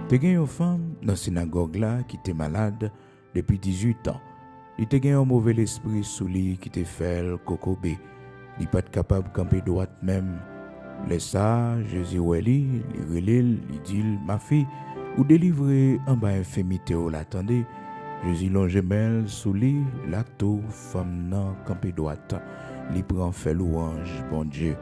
Te gen une femme dans la synagogue là qui était malade depuis 18 ans. Il te gen un mauvais esprit sous lui qui te fait le cocobé. Il pas capable de camper droite même. Laisse ça, Jésus Weli, il relève, il dit ma fille, ou délivrer en bas infirmité ou l'attendez. Jésus longe mêle sous lui, l'acto femme nan camper droite. Il prend fait louange, bon Dieu.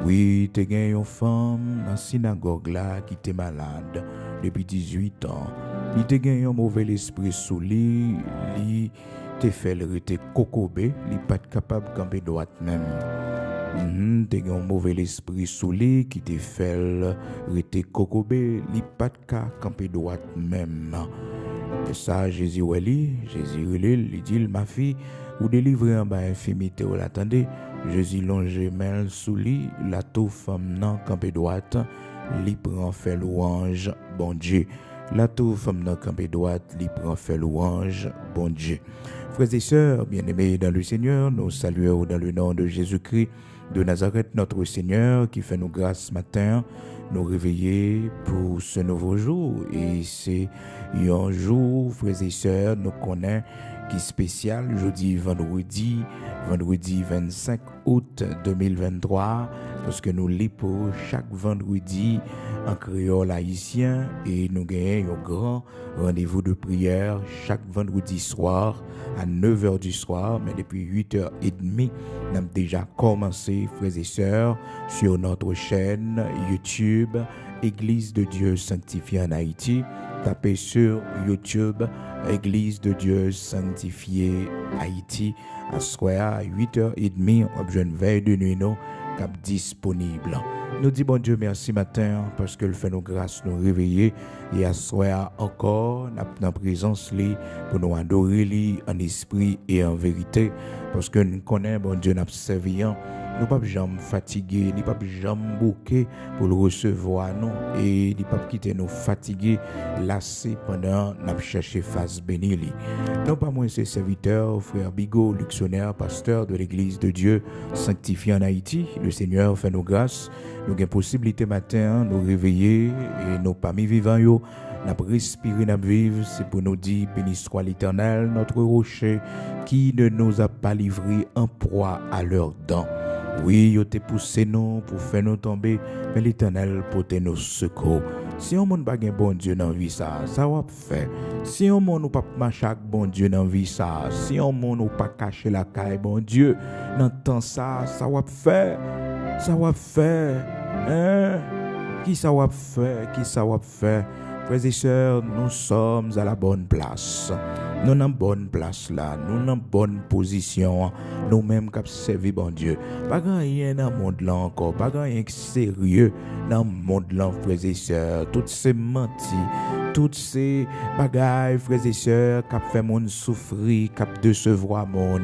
Oui, te gen une femme dans la synagogue là qui était malade depuis 18 ans. Il te gen un mauvais esprit sous lui, il te fait le rete cocobé, il pas capable de camper droite même. Te gen un mauvais esprit sous lui qui te fait le rete cocobé, il pas camper droite même. Et ça, Jésus Weli, Jésus relève, il dit ma fille, ou délivrer en bas infirmité ou l'attendez. Jésus longe mêle sous lui, la tout femme nan campé droite, li prend fait louange, bon Dieu. La tout femme nan campé droite, li prend fait louange, bon Dieu. Frères et sœurs, bien-aimés dans le Seigneur, nous saluons dans le nom de Jésus-Christ de Nazareth, notre Seigneur, qui fait nous grâce ce matin, nous réveiller pour ce nouveau jour. Et c'est un jour, frères et sœurs, nous connaissons qui est spécial, jeudi, vendredi 25 août 2023, parce que nous lisons chaque vendredi en créole haïtien et nous gagnons un grand rendez-vous de prière chaque vendredi soir à 9h du soir, mais depuis 8h30, nous avons déjà commencé, frères et sœurs, sur notre chaîne YouTube Église de Dieu sanctifiée en Haïti. Tapez sur YouTube Église de Dieu sanctifiée Haïti à soir à 8h30, on a une veille de nuit cap disponible. Nous disons bon Dieu merci matin parce que le fait nos grâces nous réveiller et à soir encore dans présence li pour nous adorer li en esprit et en vérité parce que nous connaissons bon Dieu n'a servi. Nous ne pouvons jamais fatiguer, nous ne pouvons jamais bouquer pour le recevoir non et nous ne pouvons quitter nous fatiguer, lassés pendant nous chercher face bénie. Non pas moins ces serviteurs, frère Bigot, luxonnaire, pasteur de l'église de Dieu sanctifié en Haïti. Le Seigneur fait nos grâces, nous avons possibilité matin nous réveiller et nous parmi vivants yo. Nous respirer, nous vivre, c'est pour nous dire béni soit l'Éternel, notre rocher, qui ne nous a pas livré en proie à leurs dents. Oui, il te poussé nous pour faire nous tomber, mais l'Éternel porte nos secours. Si on monde pas un bon Dieu dans vie ça va faire. Si on monde ou pas marcher avec bon Dieu dans vie ça, si on monde ou pas cacher la caille bon Dieu, dans temps ça va faire. Ça va faire. Hein? Qui ça va faire? Frères et sœurs, nous sommes à la bonne place. Nous sommes en bonne place là, nous sommes en bonne position. Nous-mêmes qui servons bon Dieu. Pas rien dans le monde là encore, pas rien de sérieux dans le monde là, frères et sœurs. Toutes ces mentis, toutes ces bagailles, frères et sœurs, qui fait mon souffrir, qui décevoir mon.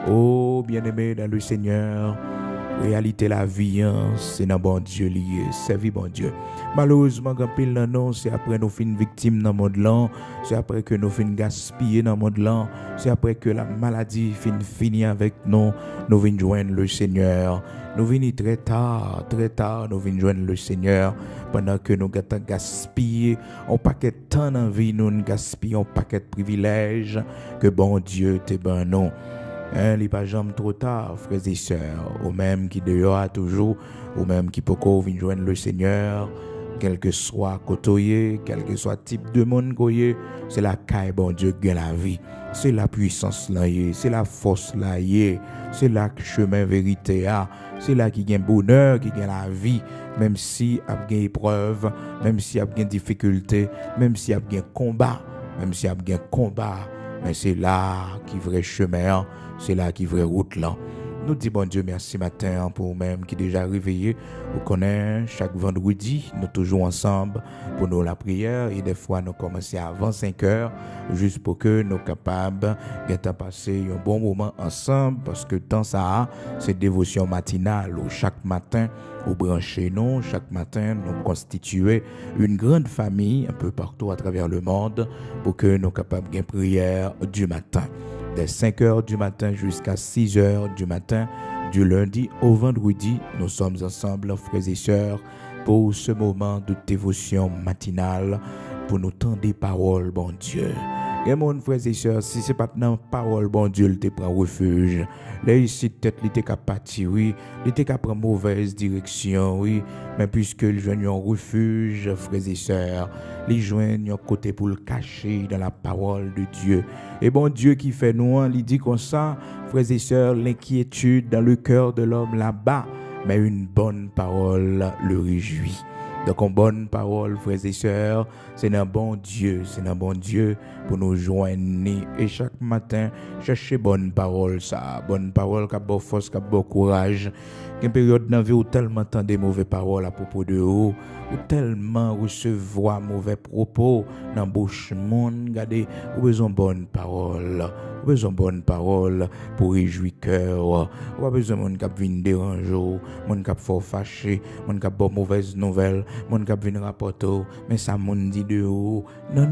Oh, bien-aimé dans le Seigneur. Réalité la vie, c'est dans bon Dieu lié, servir bon Dieu. Malheureusement, quand pile non, c'est après nous fin victimes dans le monde là, c'est après que nous fin gaspiller dans le monde là, c'est après que la maladie finit avec nous, nous venons joindre le Seigneur. Nous venons très tard, nous venons joindre le Seigneur pendant que nous gaspillons un paquet de temps dans la vie, nous gaspillons un paquet de privilèges que bon Dieu te ben non. Il n'est pas jamais trop tard, frères et sœurs, ou même qui dehors toujours, ou même qui peut venir joindre le Seigneur, quel que soit côté, quel que soit type de monde koye, c'est la caille bon Dieu qui la vie, c'est la puissance là, c'est la force là, c'est la chemin vérité, c'est là qui gagne bonheur, qui gagne la vie, même si il y a des épreuves, même si il y a des difficultés, même si il y a des combats, mais c'est là qui vrai chemin, c'est là qui vraie route là. Nous disons bon Dieu merci matin pour vous-même qui déjà réveillé. Vous connaissez chaque vendredi, nous toujours ensemble pour nous la prière et des fois nous commençons avant 5 heures juste pour que nous capables de passer un bon moment ensemble parce que dans ça c'est dévotion matinale où chaque matin vous branchez nous, chaque matin nous constituer une grande famille un peu partout à travers le monde pour que nous capables de prière du matin. Dès 5 heures du matin jusqu'à 6 heures du matin, du lundi au vendredi, nous sommes ensemble, frères et sœurs, pour ce moment de dévotion matinale pour nous tendre des paroles, bon Dieu. Et mon frères et sœurs, si c'est pas dans parole, bon Dieu, il te prend refuge. Là, ici, peut-être, il te capati, oui. Il te prend mauvaise direction, oui. Mais puisque il joignent un refuge, frères et sœurs, ils joignent un côté pour le cacher dans la parole de Dieu. Et bon Dieu qui fait nous, il dit comme ça, frères et sœurs, l'inquiétude dans le cœur de l'homme là-bas, mais une bonne parole le réjouit. Donc, une bonne parole, frères et sœurs, c'est un bon Dieu pour nous joindre. Et chaque matin, chercher bonne parole, ça. Bonne parole qui a bonne force, qui a bon courage. Il y a une période dans la vie où tellement entendre des mauvaises paroles à propos de vous, ou tellement recevoir mauvais propos dans la bouche monde. Regardez, vous avez besoin de bonnes paroles. Vous avez besoin de bonnes paroles pour réjouir cœur. Vous avez besoin de monde qui vient déranger, monde qui fort fâché, monde qui bon mauvaise nouvelle, monde qui vient rapporter, mais ça monde dit de vous. Non.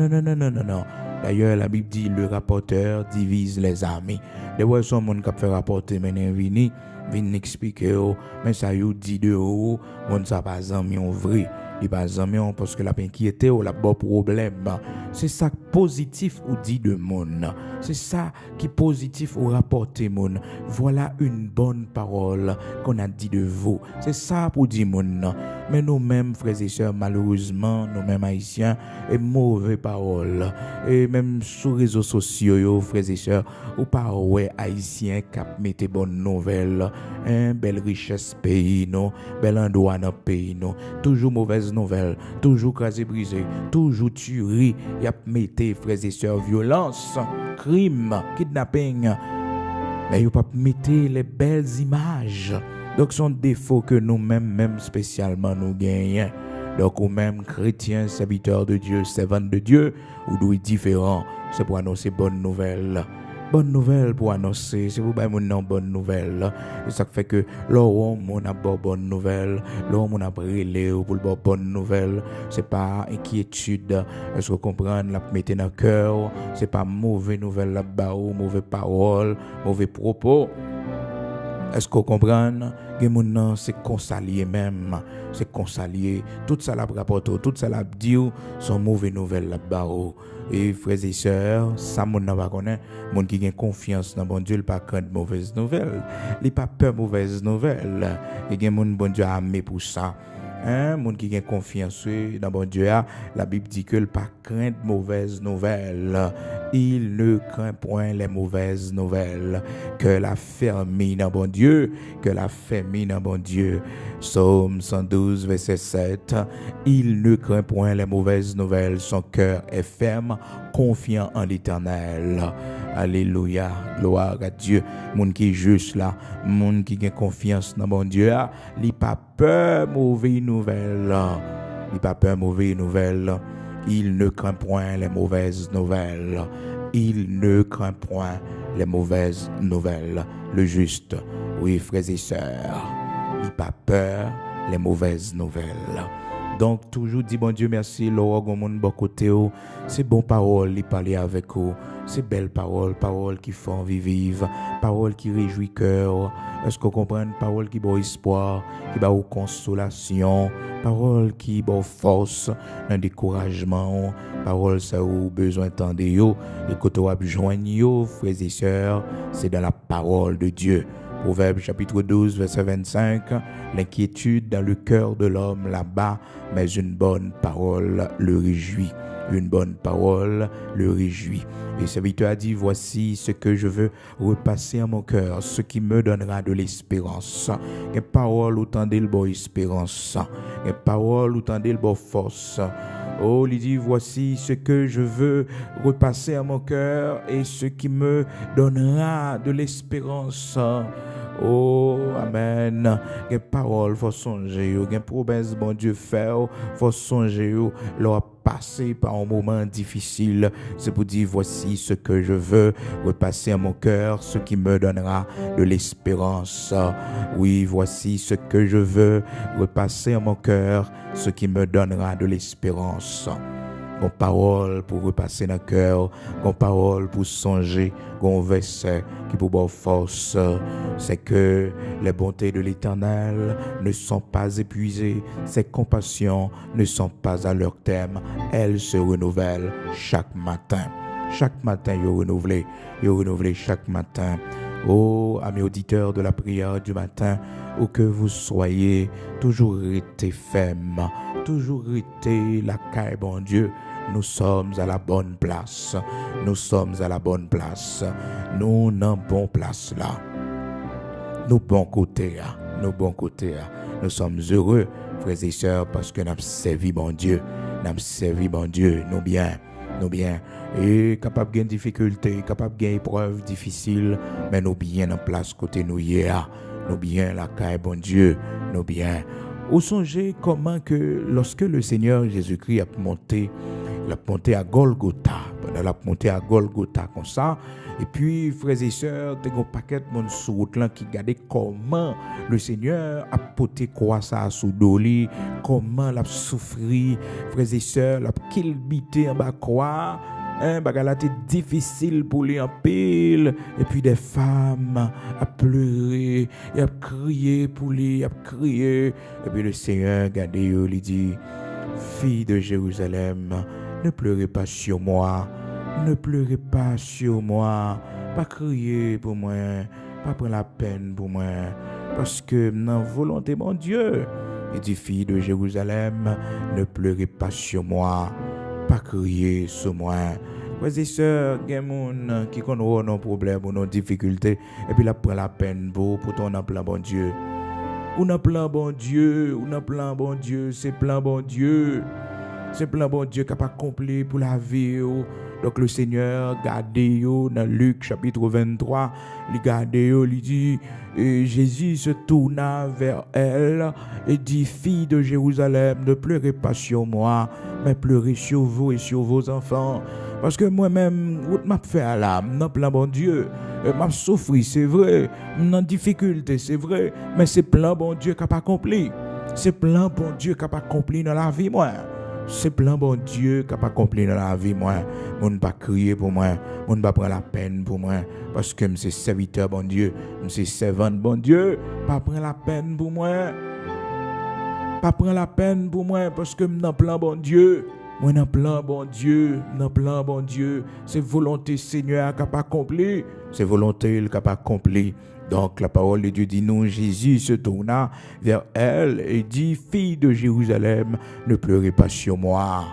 D'ailleurs, la Bible dit le rapporteur divise les amis. Des fois, son monde qui fait rapporter, mais vient expliquer, mais ça you dit de vous, monde ça pas amis en vrai. Il pas amis parce que la inquiété ou la bon problème. C'est ça positif ou dit de monde. C'est ça qui positif ou rapporté monde. Voilà une bonne parole qu'on a dit de vous. C'est ça pour dire monde. Mais nous-mêmes frères et sœurs, malheureusement, nous-mêmes haïtiens, et mauvais paroles. Et même sur les réseaux sociaux, frères et sœurs, ou pas ouais haïtiens qui mettent bonnes nouvelles, belle richesse pays, non, bel endroit dans pays, non, toujours mauvaise nouvelle, toujours crasé brisé, toujours tuerie, y a metté frères et sœurs violence, crime, kidnapping, mais y a pas mettre les belles images. Donc son défaut que nous-mêmes même spécialement nous gagnons. Donc ou même chrétiens, serviteurs de Dieu, servants de Dieu, ou d'où est différent, c'est pour annoncer bonne nouvelle. Bonne nouvelle pour annoncer, c'est pour bailler mon bonne nouvelle. Et ça fait que l'homme on a bonne nouvelle, l'homme on a brûlé pour bonne nouvelle. C'est pas inquiétude, est-ce que vous comprenez la mettre dans le cœur, c'est pas mauvaise nouvelle là-bas ou mauvaise parole, mauvais propos. Est-ce qu'on comprend? C'est consalier même. C'est consalier. Tout ça la rapporte, tout ça la dit, sont mauvaises nouvelles là-bas. Et frères et sœurs, ça mon n'a pas connaît. Mon qui a confiance dans bon Dieu, il pas craindre mauvaises nouvelles. Il pas peur mauvaises nouvelles. Il y a mon bon Dieu armé pour ça. Monde qui a confiance dans bon Dieu, la Bible dit que le pas craindre mauvaises nouvelles. Il ne craint point les mauvaises nouvelles. Que la ferme dans bon Dieu, que la ferme dans bon Dieu. Psaume 112, verset 7. Il ne craint point les mauvaises nouvelles. Son cœur est ferme, confiant en l'Éternel. Alléluia, gloire à Dieu. Monde qui est juste là, monde qui a confiance dans bon Dieu, il pas peur mauvaise nouvelle. Il pas peur mauvaise nouvelle. Il ne craint point les mauvaises nouvelles. Il ne craint point les mauvaises nouvelles. Le juste, oui frères et sœurs, il pas peur les mauvaises nouvelles. Donc, toujours dit, bon Dieu, merci, l'orgue au monde, bon côté, c'est bon parole, il parler avec vous, c'est belle parole, parole qui font vivre, parole qui réjouit cœur. Est-ce qu'on comprend? Parole qui donne espoir, qui donne consolation, parole qui donne force, un découragement, parole ça ou besoin d'entendre yo, et quand on a besoin yo, frères et sœurs, c'est dans la parole de Dieu. Proverbe chapitre 12, verset 25, l'inquiétude dans le cœur de l'homme là-bas, mais une bonne parole le réjouit. Une bonne parole le réjouit. Et serviteur a dit, voici ce que je veux repasser à mon cœur, ce qui me donnera de l'espérance. Une parole autant de bonne espérance. Une parole autant de bonne force. Oh, il dit, voici ce que je veux repasser à mon cœur et ce qui me donnera de l'espérance. Oh, amen. Une parole, faut songer. Une promesse, bon Dieu, faire, faut songer. Leur passer par un moment difficile. C'est pour dire, voici ce que je veux repasser à mon cœur, ce qui me donnera de l'espérance. Oui, voici ce que je veux repasser à mon cœur, ce qui me donnera de l'espérance. gon parole pour repasser dans le cœur, gon parole pour songer, gon verset qui pour avoir force, c'est que les bontés de l'Éternel ne sont pas épuisées, ses compassions ne sont pas à leur terme, elles se renouvellent chaque matin. Chaque matin, il est renouvelé chaque matin. Oh, amis auditeurs de la prière du matin, où que vous soyez, toujours restez ferme, toujours restez la caille, bon Dieu. Nous sommes à la bonne place. Nous sommes à la bonne place. Nous n'en bonne place là. Nous bon côté là. Nous bon côté là. Nous sommes heureux, frères et sœurs, parce que nous avons servi bon Dieu. Nous avons servi bon Dieu. Nous bien. Et capable de difficultés, capable de épreuves difficiles, mais nous bien en place côté nous hier. Nous bien la caille bon Dieu. Nous bien. Vous songez comment que lorsque le Seigneur Jésus-Christ a monté à Golgotha, pendant la montée à Golgotha comme ça, et puis frères et sœurs, des gros paquets de monde sur route là qui regardaient comment le Seigneur a porté quoi ça sous doli, comment l'a souffri, frères et sœurs, l'a kilbité en bas quoi. Bagala était difficile pour lui en pile, et puis des femmes a pleuré et a crié pour lui, a crié, et puis le Seigneur regardé lui dit, fille de Jérusalem, ne pleurez pas sur moi, ne pleurez pas sur moi, pas crier pour moi, pas prendre la peine pour moi, parce que dans volonté mon Dieu, il dit, fille de Jérusalem, ne pleurez pas sur moi, pas crier sur moi. Frères et sœurs, il y a des gens qui ont nos problèmes ou nos difficultés, et puis là, prend la peine pour ton plan bon Dieu. On a plan bon Dieu, c'est plan bon Dieu. C'est plan bon Dieu qui a accompli pour la vie. Donc le Seigneur, gardez dans Luc chapitre 23, il gardez, il dit, et Jésus se tourna vers elle et dit, fille de Jérusalem, ne pleurez pas sur moi, mais pleurez sur vous et sur vos enfants. Parce que moi-même, je m'a fait à l'âme, dans plan bon Dieu. M'a souffri, c'est vrai. Dans difficulté, c'est vrai. Mais c'est plan bon Dieu qui a accompli. C'est plan bon Dieu qui a accompli dans la vie, moi. C'est plan bon Dieu qui a accompli dans la vie, moi. Je ne pas crier pour moi. Je ne pas prendre la peine pour moi. Parce que je suis serviteur bon Dieu. Je suis servante bon Dieu. Pas prendre la peine pour moi. Pas prendre la peine pour moi. Parce que je suis dans plan bon Dieu. Moi, dans plan bon Dieu, c'est volonté Seigneur qui a accompli, c'est volonté qui a accompli. Donc la parole de Dieu dit non, Jésus se tourna vers elle et dit, fille de Jérusalem, ne pleurez pas sur moi.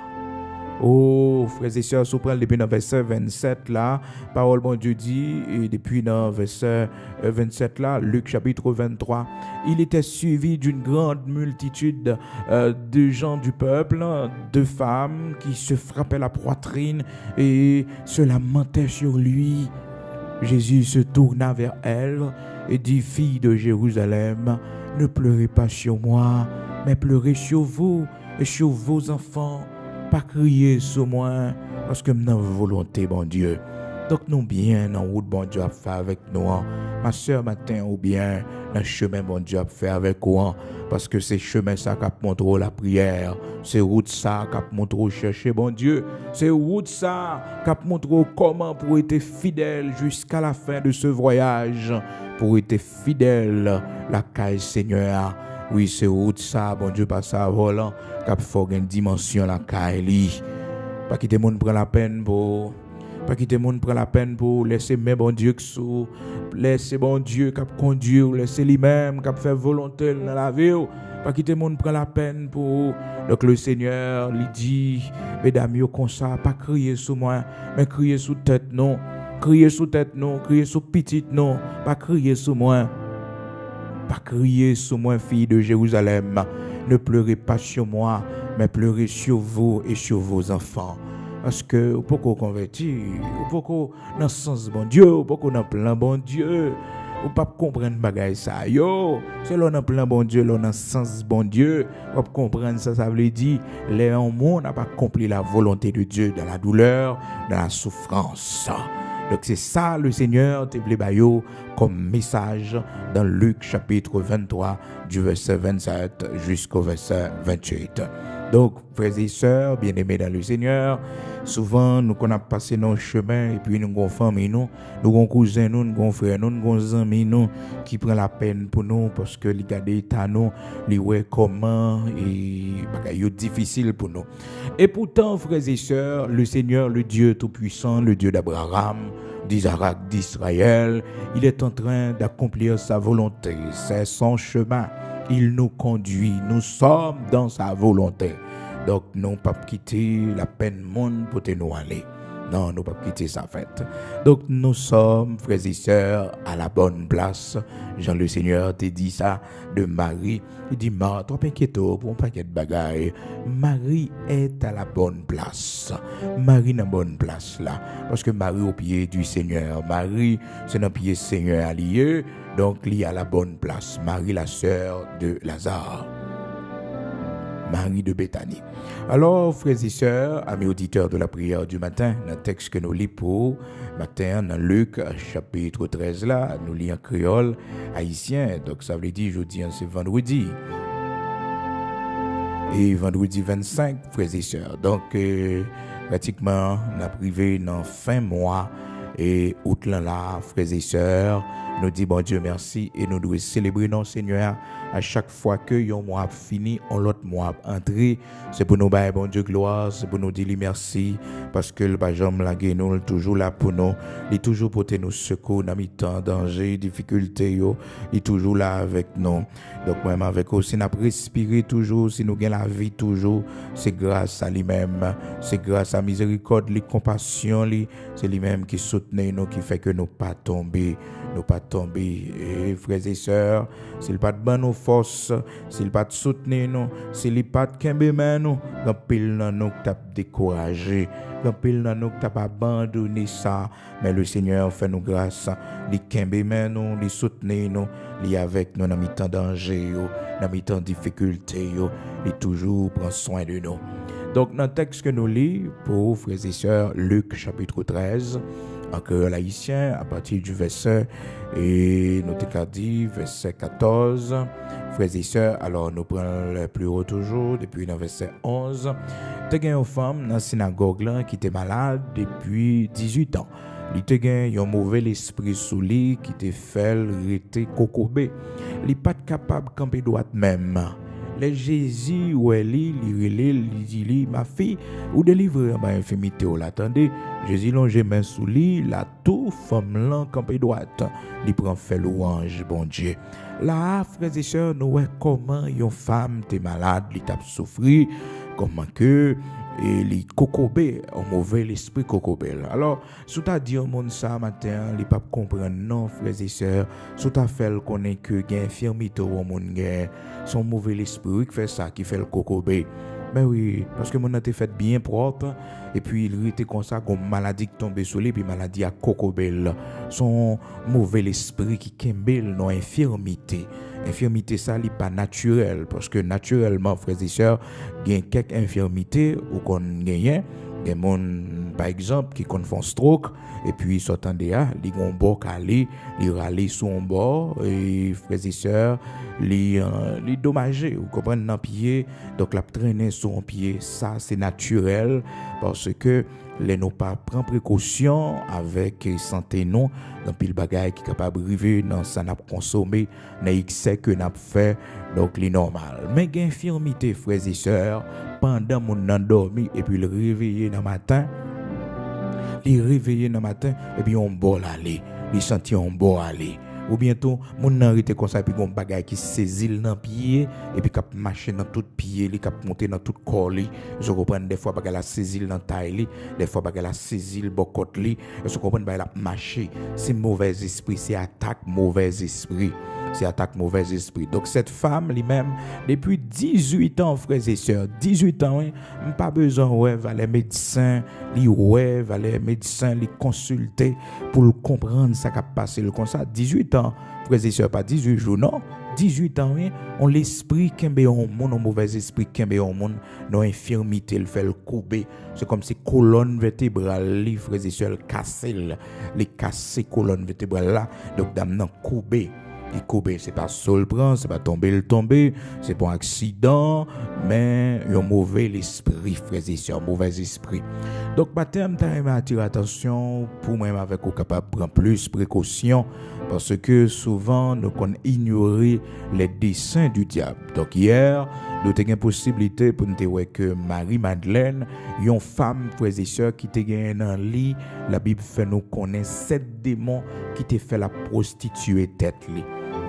Oh, frères et sœurs, si vous prenez depuis dans verset 27 là, parole bon Dieu dit, et depuis dans verset 27 là, Luc chapitre 23, il était suivi d'une grande multitude de gens du peuple, de femmes qui se frappaient la poitrine et se lamentaient sur lui. Jésus se tourna vers elle et dit, fille de Jérusalem, ne pleurez pas sur moi, mais pleurez sur vous et sur vos enfants. Pas crier sur moi, parce que nous volonté, bon Dieu. Donc nous bien dans route, bon Dieu a fait avec nous. Ma soeur matin ou bien dans le chemin, bon Dieu a fait avec nous. Parce que c'est chemin ça qui montre la prière. C'est route ça qui montre chercher, bon Dieu. C'est route ça qui montre comment pour être fidèle jusqu'à la fin de ce voyage. Pour être fidèle, la caille Seigneur. Oui, c'est route ça, bon Dieu, pas ça volant, cap faut une dimension la caille. Pas quitter monde prend la peine pour laisser mais bon Dieu que sous, laisser bon Dieu cap conduire, laisser lui-même cap faire volonté dans la vie. Pas quitter monde prend la peine pour. Donc le Seigneur lui dit, mesdames yo comme ça, pas crier sur moi, mais crier sous tête non. Crier sous tête non, crier sous petite non, pas crier sur moi. Pas crier sur moi, fille de Jérusalem. Ne pleurez pas sur moi, mais pleurez sur vous et sur vos enfants. Parce que, vous pouvez convertir, vous pouvez dans le sens bon Dieu, vous pouvez dans le plan bon Dieu. Vous ne pouvez pas comprendre bagaille ça. Yo, c'est là dans le plan bon Dieu, là dans le sens bon Dieu. Vous pouvez comprendre ça, ça veut dire, les hommes n'a pas accompli la volonté de Dieu dans la douleur, dans la souffrance. Donc c'est ça le Seigneur te voulait bailler comme message dans Luc chapitre 23 du verset 27 jusqu'au verset 28. Donc, frères et sœurs, bien-aimés dans le Seigneur, souvent, nous qu'on a passé nos chemins, et puis nous avons famille, nous avons cousins, nous avons frères, nous avons amis, nous, qui prennent la peine pour nous, parce que les gars d'état, nous, les ouais comment, et c'est difficile pour nous. Et pourtant, frères et sœurs, le Seigneur, le Dieu Tout-Puissant, le Dieu d'Abraham, d'Isaac, d'Israël, il est en train d'accomplir sa volonté, c'est son chemin. Il nous conduit, nous sommes dans sa volonté. Donc, nous pas quitter la peine monde pour nous aller. Non, nous pas quitter sa fête. Donc, nous sommes, frères et sœurs, à la bonne place. Jean le Seigneur t'a dit ça de Marie. Il dit, Marthe, trop inquiète pour un paquet de bagailles. Marie est à la bonne place. Marie est à la bonne place là. Parce que Marie au pied du Seigneur. Marie, c'est dans le pied du Seigneur allié. Donc, il est à la bonne place. Marie, la sœur de Lazare. Marie de Béthanie. Alors, frères et sœurs, amis auditeurs de la prière du matin, dans le texte que nous lisons pour matin, dans Luc, chapitre 13, là, nous lisons en créole haïtien. Donc, ça veut dire, jeudi, c'est vendredi. Et vendredi 25, frères et sœurs. Donc, pratiquement, on a privé dans fin mois. Et août là, frères et sœurs, nous disons bon Dieu merci et nous devons célébrer notre Seigneur à chaque fois que un mois fini, on l'autre mois entré. C'est pour nous bailler bon Dieu gloire, c'est pour nous dire merci parce que le bajam la nous toujours là pour nous, il est toujours pour nous secours dans mi-temps danger, difficulté il est toujours là avec nous. Donc même avec aussi n'a respirer toujours, si nous gagne la vie toujours, c'est grâce à lui-même, c'est grâce à miséricorde, les compassion, c'est lui-même qui soutient nous qui fait que nous pas tomber. Nous pas tomber. Et frères et sœurs, s'il pas de bonne nos forces, s'il pas de soutenir nous, s'il pas de kembe nous, grand pile dans nous t'a découragé, grand pile dans nous t'a abandonné ça, mais le Seigneur fait nous grâce, il kembe nous, il soutenir nous, il avec nous dans mi-temps danger, dans mi-temps difficulté, il toujours prend soin de nous. Donc dans le texte que nous lisons pour frères et sœurs, Luc chapitre 13, en créole haïtien, à partir du verset, et nous t'avons dit, verset 14, frères et sœurs, alors nous prenons le plus haut toujours, depuis le verset 11, tu as une femme dans la synagogue là, qui était malade depuis 18 ans. Il te gen un mauvais esprit sous lui qui te fait rester cocobé. Il n'est pas capable de camper droit même. Les Jésus ou Eli, il dit ma fille ou délivrer ma infirmité ou l'attendez. Jésus longe main sous lui, la tout femme là camper droite. Il prend fait louange bon Dieu. Là frères et sœurs, nous voyons comment une femme t'es malade, il t'a souffri, comment que et les cocobé, un mauvais esprit cocobé. Alors, si tu as dit au monde ça matin, les papes comprennent non, frères et sœurs, si tu as fait connaître que il y a infirmité au monde, son mauvais esprit qui fait ça, qui fait le cocobé. Mais oui, parce que mon a été fait bien propre, et puis il était comme ça, comme maladie qui tombait sur lui, puis maladie à cocobel. Son mauvais esprit qui kembel, non infirmité. Infirmité, ça n'est pas naturel, parce que naturellement, frères et sœurs, il y a quelques infirmités ou qu'on gagne. Il y a des gens, par exemple, qui font stroke, et puis ils sortent de là, ils ont un bord calé, ils râlent sur un bord, et frères et sœurs, les dommagés, vous comprenez, dans le pied, donc la traîner sur un pied, ça c'est naturel, parce que les nous pas prendre précaution avec santé non dans pile bagaille qui capable arriver dans ça n'a consommé dans excès que n'a fait donc les normal mais gain infirmité frères et sœurs pendant mon endormi et puis le réveiller dans matin et puis on bon aller il sentir on bon aller ou bientôt mon nan rete comme ça puis gon bagay qui saisit dans pied et puis cap marcher dans tout pied li cap monter dans tout corps li je comprends des fois bagay la saisit dans taille li des fois bagay la saisit bokot li je comprends bagay la marcher c'est mauvais esprit c'est attaque mauvais esprit c'est attaque mauvais esprit. Donc cette femme lui-même depuis 18 ans frères et sœurs, 18 ans hein, pas besoin ouais va les médecins, va les médecins les consulter pour comprendre ça qui a passé le comme ça 18 ans frères et sœurs, pas 18 jours, non. 18 ans, oui, on l'esprit qui est en monde, un mauvais esprit qui est en monde, nos infirmités, il fait le couper. C'est comme si colonne vertébrale, les frères et sœurs, les casser colonne vertébrale là, donc dame nan couper. Il coupe, c'est pas sol prend, c'est pas tomber, c'est pas un accident, mais un mauvais esprit, frères et sœurs, mauvais esprit. Donc, baptême, t'as attirer attention, pour moi, avec au capable de prendre plus précaution, parce que souvent, nous qu'on ignorer les desseins du diable. Donc, hier, nous avons une possibilité pour nous dire que Marie-Madeleine, une femme, frères et sœurs, qui était gagnée dans le lit, la Bible fait nous connaître 7 démons qui t'ont fait la prostituée tête.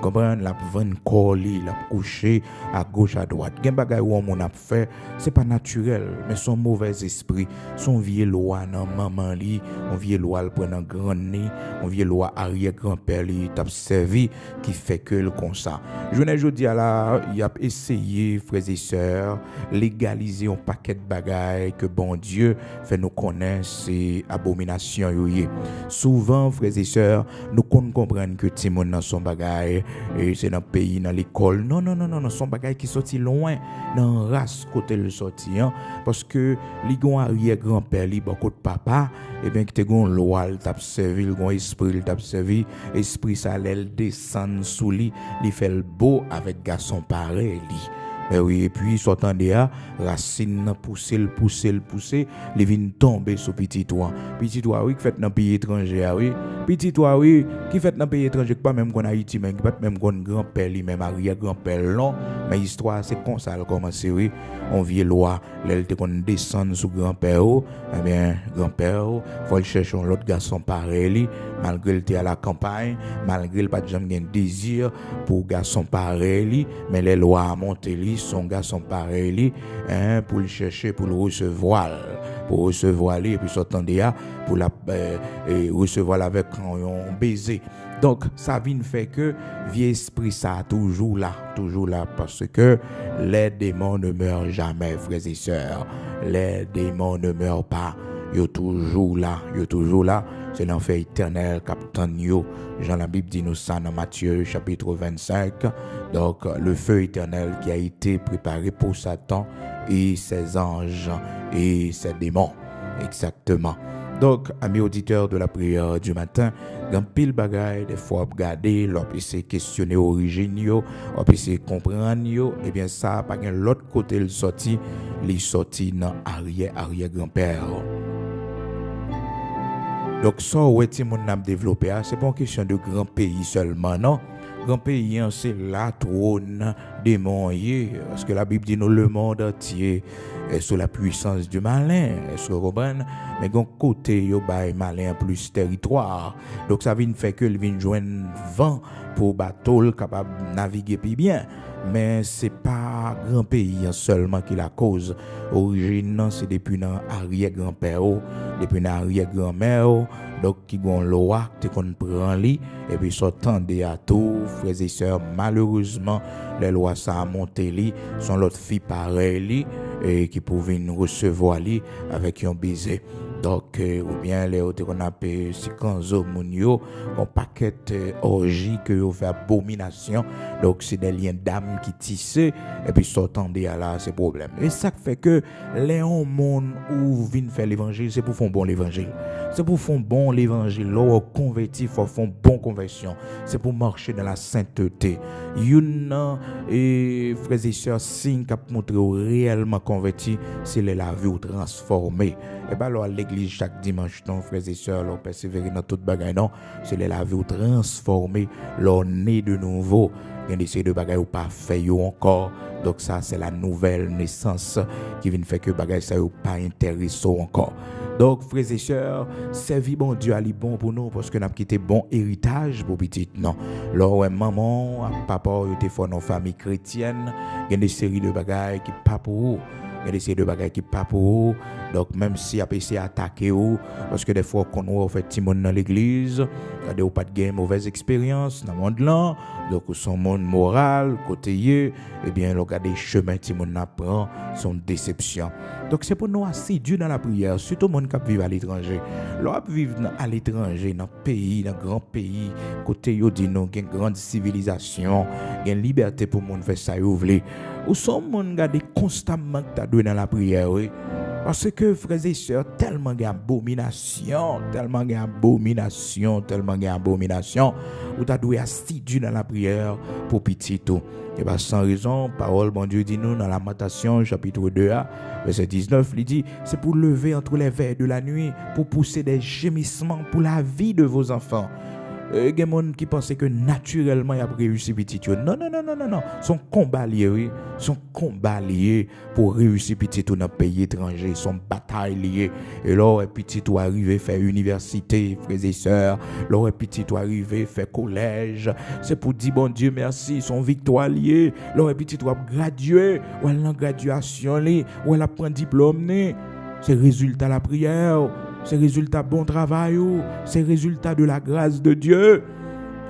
Comprendre la vendre corps la coucher à gauche à droite gen bagay ou on a fait c'est pas naturel mais son mauvais esprit son vieux loi nan maman li on vieux loi le prend grand nez on vieux loi arrière grand-père li t'a servi qui fait que le comme ça je dis à la il a essayé frères et sœurs légaliser un paquet de bagailles que bon Dieu fait nous connaître c'est abomination yoyé souvent frères et sœurs nous comprendre que Timon dans son bagaille et c'est dans le pays, dans l'école. Non, son bagage qui sorti loin, dans la race côté le sorti. Hein, parce que les gens arrière-grand-père, les beaucoup de papa, et bien, qui te gon loi, il t'a servi, le gon esprit, il t'a servi, esprit ça, il descend sous lui, il fait le beau avec garçon pareil. Ben oui, et puis, sortant de là, racine pousser, les vins tomber sur petit toit. Petit toit, oui, qui fait dans pays étranger, oui. Petit toit, oui, qui fait dans pays étranger, pas même qu'on Haïti, mais pas même qu'on grand-père, même arrière-grand-père, non. Mais l'histoire, c'est comme ça, elle commence, oui. On vient loi, l'elle te qu'on descend sous grand-père, eh bien, grand-père, faut le chercher l'autre garçon pareil, malgré le était à la campagne, malgré le pas de jamais désir pour garçon pareil, mais les lois à monter, son garçon pareil, hein, pour le chercher, pour le recevoir, et puis s'attendait à pour la recevoir avec un baiser. Donc, ça vient fait que vieux esprit ça toujours là, parce que les démons ne meurent jamais, frères et sœurs. Les démons ne meurent pas. Ils sont toujours là. C'est l'enfer éternel, capitaine yo. Jean la Bible dit nous ça dans Matthieu chapitre 25. Donc, le feu éternel qui a été préparé pour Satan et ses anges et ses démons. Exactement. Donc, amis auditeurs de la prière du matin, dans pile bagaille, des fois, regarder, l'on peut se questionner l'origine, on peut se comprendre, et bien ça, par l'autre côté, il sorti dans arrière-grand-père. Donc, ça, où est-ce qu'on a développé? C'est pas une question de grand pays seulement, non? Grand pays, c'est la trône des monts, parce que la Bible dit nous le monde entier est sous la puissance du malin, est-ce que vous comprenez? Mais d'un côté, il y a malin plus territoire. Donc ça vient faire que il vient joindre vent pour bateau capable de naviguer plus bien. Mais c'est pas grand pays seulement qui la cause. Origine, c'est depuis dans arrière-grand-père, depuis dans arrière-grand-mère. Donc, qui ont loi, qui qu'on prend li, et puis s'attendent à tout, frères et sœurs, malheureusement, les lois ça a monté li, sont l'autre fille pareil et qui pouvaient nous recevoir li avec un baiser. Donc, ou bien les autres qu'on appelle Sikanzo Mounio, un paquet orgie que vous fait abomination. Donc, c'est des liens d'âme qui tissent et puis s'attendent à là, ces problèmes. Et ça fait que les monde où viennent faire l'évangile, c'est pour faire bon l'évangile. C'est pour faire bon l'évangile. Là, converti, faut faire bon conversion. C'est pour marcher dans la sainteté. Une et frères et sœurs, signe qui montre réellement converti, c'est la vie transformée. Et bien, alors, l'église, chaque dimanche, non, frères et sœurs, l'on persévérer dans toute bagaille, non, c'est la vie transformée, l'on est de nouveau. Il y a des bagailles ou pas fait encore. Donc, ça, c'est la nouvelle naissance qui vient faire que bagaille ça ou pas intéressant encore. Donc, frères et sœurs, servir bon Dieu à li bon pour nous parce que nous avons quitté bon héritage pour petit. Non. Là, ouais, maman, papa, ils étaient fort dans famille chrétienne. Il y a des séries de bagailles qui pas pour vous. Il y a des séries de bagailles qui pas pour vous. Donc, même si a essayé d'attaquer vous, parce que des fois, quand on fait Timon dans l'église, regardez ou pas de gain mauvaise expérience dans le monde là, donc son monde moral côté et bien regardez chemin ti monde apprend son déception. Donc c'est pour nous assidus dans la prière, surtout monde qui vivent à l'étranger. L'on vivre à l'étranger dans pays, dans grand pays, côté yo dit nous une grande civilisation, une liberté pour monde faire ça yo vle. Ou son monde garder constamment que t'as doué dans la prière, oui. Parce que, frères et sœurs, tellement d'abomination, ou t'as doué assidu dans la prière pour petit tout. Et bien, sans raison, parole, bon Dieu dit nous dans Lamentation, chapitre 2, verset 19, il dit, c'est pour lever entre les veilles de la nuit, pour pousser des gémissements pour la vie de vos enfants. Il y a des gens qui pensent que naturellement il a réussi petit. Non. Son combat lié, oui. Son combat lié pour réussir petit dans un pays étranger. Son bataille lié. Et là, petit tout arrivé faire université, frères et sœurs. Là, petit tout arrivé faire collège. C'est pour dire bon Dieu merci. Son victoire lié. Là, petit tout gradué. Ou elle en graduation li. Ou elle a pris un diplôme. C'est résultat de la prière. C'est résultat bon travail, c'est résultat de la grâce de Dieu.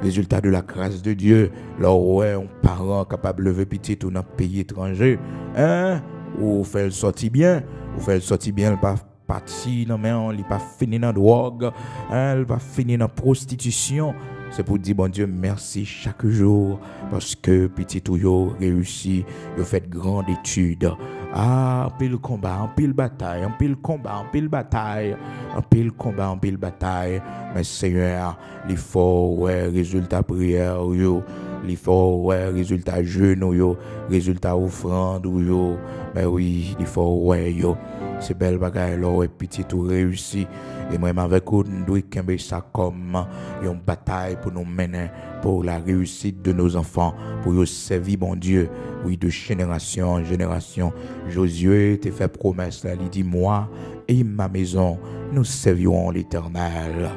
Résultat de la grâce de Dieu. Là, ouais, un parent capable de lever petit ou dans un pays étranger, hein, ou fait le sortir bien, il pas parti non mais il pas fini dans drogue, hein, il pas fini dans prostitution. C'est pour dire bon Dieu merci chaque jour parce que petit ou yo réussi, yo fait grande étude. Ah, en pile combat, en pile bataille, en pile combat, en pile bataille, en pile combat, en pile bataille. Mais Seigneur, il faut ouais résultat prière yo, il faut ouais résultat jeûne yo, résultat offrande yo. Mais oui, il faut ouais yo. C'est belle bagaille là et petit tout réussi et moi avec vous nous doit kembe ça comme une bataille pour nous mener pour la réussite de nos enfants pour nous servir bon Dieu oui de génération en génération. Josué t'a fait promesse là, il dit moi et ma maison nous servirons l'Éternel,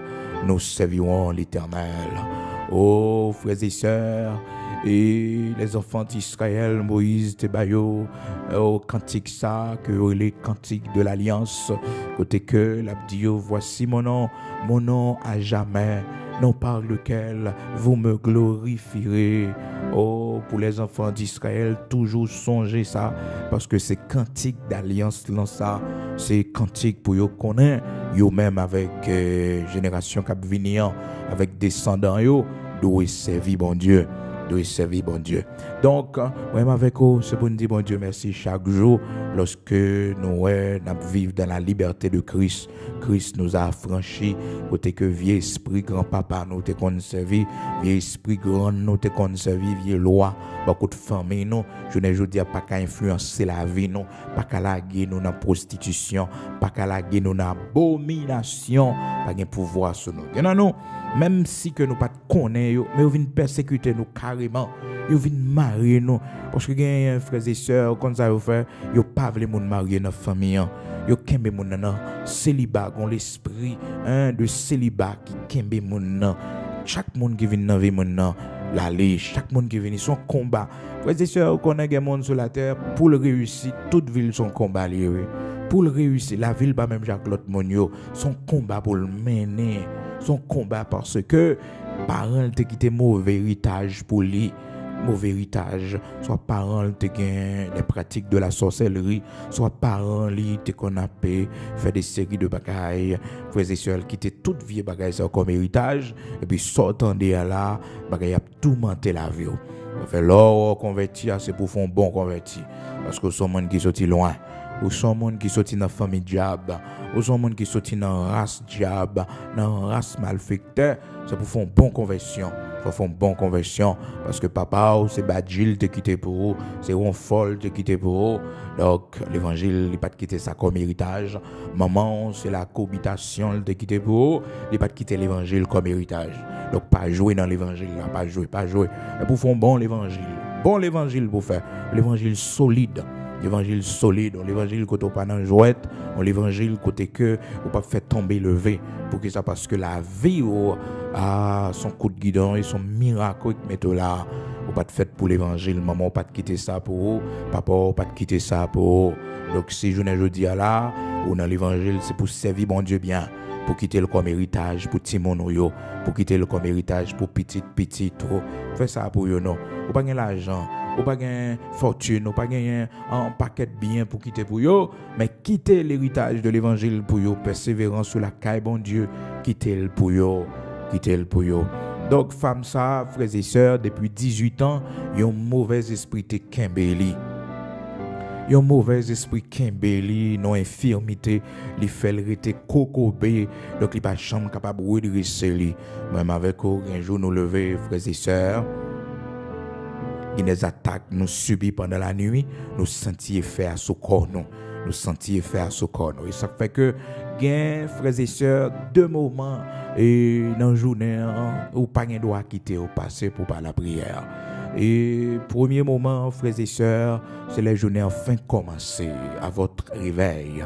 oh frères et sœurs. Et les enfants d'Israël, Moïse, Tebayo, au cantique ça, que les cantiques de l'Alliance, côté que l'abdio, voici mon nom à jamais, non par lequel vous me glorifierez. Oh, pour les enfants d'Israël, toujours songez ça, parce que c'est cantique d'Alliance, là, ça, c'est cantique pour yo connaître, yo même avec génération cap venir, avec descendants yo, doit servir bon Dieu. De servir bon Dieu. Donc, même avec vous, c'est pour nous dire bon Dieu merci chaque jour lorsque nous vivons dans la liberté de Christ. Christ nous a affranchis, côté que vieux esprit grand-papa nous te conservé, vieux esprit grand nous te conservé, vieux loi, beaucoup de famille nous, je ne dis pas qu'à influencer la vie nous, pas qu'à laguer nous dans prostitution, pas qu'à laguer nous dans abomination, pas qu'un pouvoir sur nous. Non, même si que nous pas connaissons, mais ils viennent persécuter nous carrément, ils viennent marier nous, parce que les frères et sœurs, comme ça, ils pas voulu nous marier dans la famille, ils kembe moun nan célibat, ont l'esprit de célibat qui kembe moun nan. Chaque monde qui vient dans vie moun nan, chaque monde qui vient son combat. Frères et sœurs, connaît des monde sur la terre pour le réussir, toute ville son combat lié. Pour le réussir, la ville pas même Jacques l'autre monde son combat pour le mener, son combat parce que parents te quitté mauvais héritage pour lui. Mauvais héritage, soit parents te gain les pratiques de la sorcellerie, soit parents li te qu'on a fait des séries de bagailles, frères et sœurs qui étaient toutes vieilles bagailles comme héritage et puis sortant de là, bagaille a tout menté la vie. Fait l'or converti c'est pour faire un bon converti parce que son monde qui sorti loin. Ou son monde qui sorti dans la famille diable, ou son monde qui sorti dans la race diable, dans la race malfecteur, c'est pour faire une bonne conversion. Faut faire une bonne conversion parce que papa c'est Badjil te quitté pour vous, c'est Ronfol te quitté pour vous. Donc l'évangile il pas quitté ça comme héritage. Maman c'est la cohabitation te quitté pour vous, il pas quitter l'évangile comme héritage. Donc pas jouer dans l'évangile là, pas jouer. Mais pour faire bon l'évangile pour faire l'évangile solide. L'évangile solide, l'évangile côté pas dans jouette, l'évangile côté que ou pas faire tomber lever pour que ça parce que la vie a son coup de guidon et son miracle qui met là ou pas de fête pour l'évangile, maman pas de quitter ça pour vous, papa pas de quitter ça pour vous. Donc si je ne dis là, ou dans l'évangile, c'est pour servir bon Dieu bien, pour quitter le comme héritage pour Timon yo, pour quitter le comme héritage pour petit trop. Fais ça pour yo non. Ou pas gain l'argent, ou pas gain fortune, ou pas gain un paquet de biens pour quitter pour yo, mais quitter l'héritage de l'évangile pour yo, persévérant sur la caille bon Dieu, quitter le pour yo, quitter le pour yo. Donc femme ça, frères et sœurs, depuis 18 ans, yon mauvais esprit te kembeli. Yon mauvais esprit Kimberly, non infirmité, li fait le rete kokobé, donc il pas chambre capable de redresser li. Même avec un jour nous lever, frères et sœurs, il y a des attaques nous subis pendant la nuit, nous sentis effet à ce corps nous sentis effet à ce corps nous. Et ça fait que gain frères et sœurs deux moments et dans journée où pas gain droit quitter ou passer pour pas la prière. Et premier moment, frères et sœurs, c'est la journée enfin commencer à votre réveil,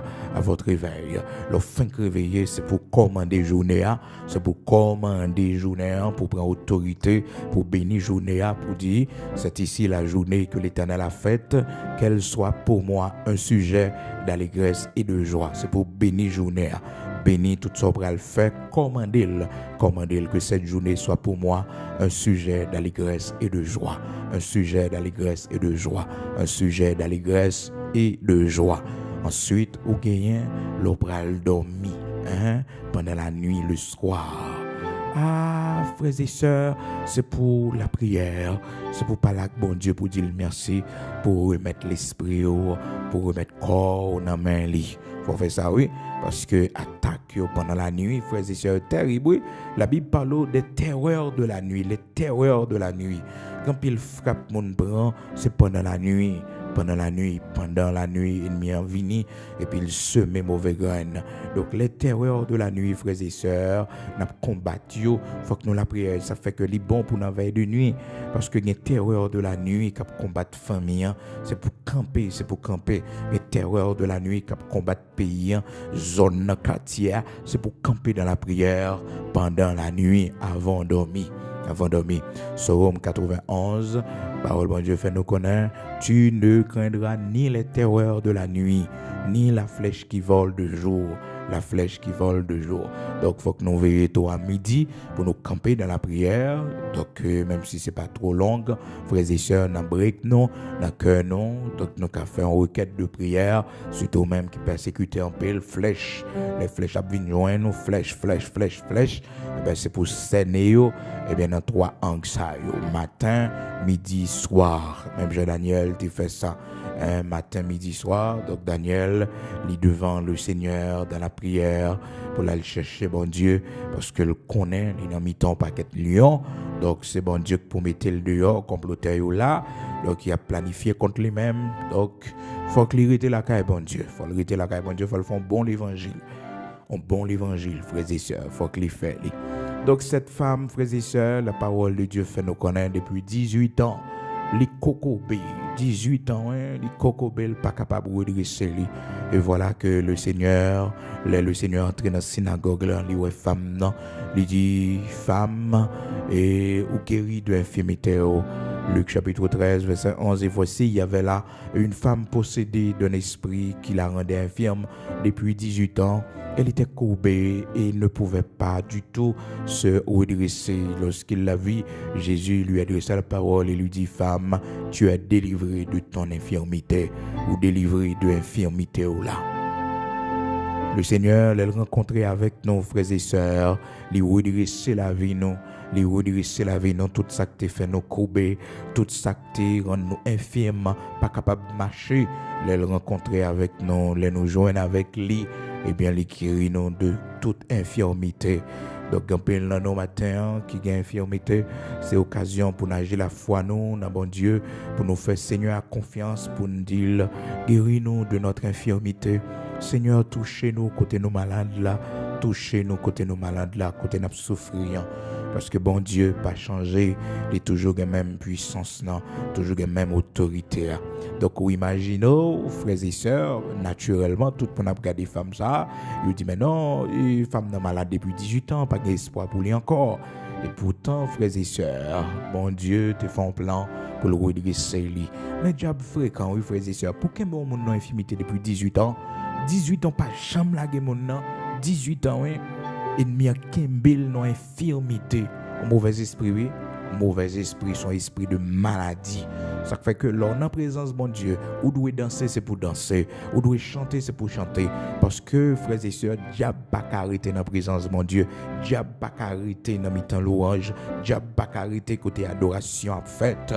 Le fin réveiller, c'est pour commander journée, c'est pour commander journée, pour prendre autorité, pour bénir journée, pour dire, c'est ici la journée que l'Éternel a faite, qu'elle soit pour moi un sujet d'allégresse et de joie. C'est pour bénir journée. Béni tout ce qu'on fait, commandez-le que cette journée soit pour moi un sujet d'allégresse et de joie, un sujet d'allégresse et de joie, un sujet d'allégresse et de joie. Ensuite, au gagnant, l'opéral dormi, pendant la nuit, le soir. Ah, frères et sœurs, c'est pour la prière, c'est pour parler avec bon Dieu, pour dire merci, pour remettre l'esprit, pour remettre le corps dans la main. Il faut faire ça, oui, parce que attaque pendant la nuit, frères et sœurs, terrible, oui. La Bible parle des terreurs de la nuit, les terreurs de la nuit. Quand il frappe mon bras, c'est pendant la nuit. Pendant la nuit, ennemi en vini, et puis il semet mauvais graines. Donc les terreurs de la nuit, frères et sœurs, nous combattu, faut que nous la prière, ça fait que les bon pour la veille de nuit, parce que les terreurs de la nuit qui combattent famille, c'est pour camper, les terreurs de la nuit qui combattent pays, zone quartier, c'est pour camper dans la prière pendant la nuit avant de dormir. Psaume 91, parole bon Dieu fait nous connaître, tu ne craindras ni les terreurs de la nuit, ni la flèche qui vole de jour. Donc, il faut que nous veillions à midi pour nous camper dans la prière. Donc, même si ce n'est pas trop long, frères et sœurs, dans break, non, dans cœur, non. Donc, nous avons fait une requête de prière, surtout même qui persécutent un peu les flèches à venir joindre nous, flèches. Et bien, c'est pour saigner, et bien, dans 3 angles, ça, matin, midi, soir. Même Jean-Daniel, tu fais ça. Matin, midi, soir. Donc Daniel lit devant le Seigneur dans la prière pour aller chercher bon Dieu parce que le connaît, il n'a mis ton paquet de lion. Donc c'est bon Dieu pour mettre le dehors, comploter là. Donc il a planifié contre lui-même. Donc faut qu'il rete la caille bon Dieu. Faut le faire un bon évangile. Un bon évangile, frères et sœurs. Faut qu'il fait. Donc cette femme, frères et sœurs, la parole de Dieu fait nous connaître depuis 18 ans. Les cocobés, 18 ans, les cocobés pas capable de redresser. Et voilà que le Seigneur entré dans la synagogue, il dit femme, non, il dit femme, et ou guéri de l'infirmité. Luc chapitre 13, verset 11, et voici, il y avait là une femme possédée d'un esprit qui la rendait infirme depuis 18 ans. Elle était courbée et ne pouvait pas du tout se redresser. Lorsqu'il la vit, Jésus lui adressa la parole et lui dit, femme, tu es délivrée de ton infirmité, ou délivrée de l'infirmité ou là. Le Seigneur l'a rencontré avec nos frères et sœurs, lui redresser la vie nous, tout ça qui fait nous courber, tout ça qui rend nous infirmes, pas capables de marcher, l'a rencontré avec nous, nous joindre avec lui, et bien les guérir nous de toute infirmité. Donc, quand nous matin qui a infirmité, c'est occasion pour nous agir la foi nous, dans bon Dieu, pour nous faire Seigneur à confiance, pour nous dire, guéris-nous de notre infirmité. Seigneur, touchez-nous côté nous malades là, côté nous souffrants. Parce que bon Dieu pas changé, il est toujours la même puissance, toujours la même autorité. Donc, vous imaginez, frères et sœurs, naturellement, tout le monde a regardé femme ça, il dit, mais non, femme est malade depuis 18 ans, pas d'espoir pour lui encore. Et pourtant, frères et sœurs, bon Dieu te fait un plan pour le redresser lui. Mais diable fréquent, oui, frères et sœurs, pour que mon nom infimité depuis 18 ans, 18 ans pas jamais lagué mon nom, 18 ans, oui, ennemi a kembel non infirmité, un mauvais esprit, oui. Mauvais esprit, son esprit de maladie. Ça fait que lors en présence, bon Dieu, ou doit danser, c'est pour danser, ou doit chanter, c'est pour chanter. Parce que, frères et sœurs, diable pas arrêter dans la présence, mon Dieu. Diable pas arrêter dans mi-temps louange. Diable pas arrêter côté adoration en fait.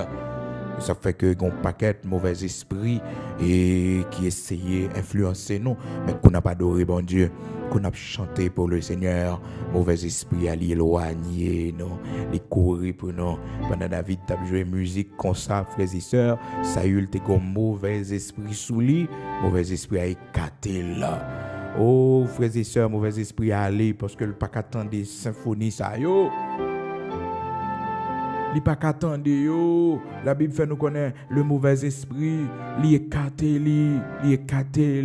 Ça fait que un paquet de mauvais esprits et qui essayaient d'influencer nous, mais qu'on n'a pas adoré bon Dieu, qu'on a chanté pour le Seigneur, mauvais esprits à l'éloigner, non, les courir pour nous. Pendant David t'a joué musique comme ça, frères et sœurs, Saül t'es comme mauvais esprit sous lui, mauvais esprit a écarté là. Oh, frères et sœurs, mauvais esprit à aller parce que le pas qu'attendre des symphonies ça yo. Li pas qu'attendre yo. La Bible fait nous connaître le mauvais esprit, li écarté li écarté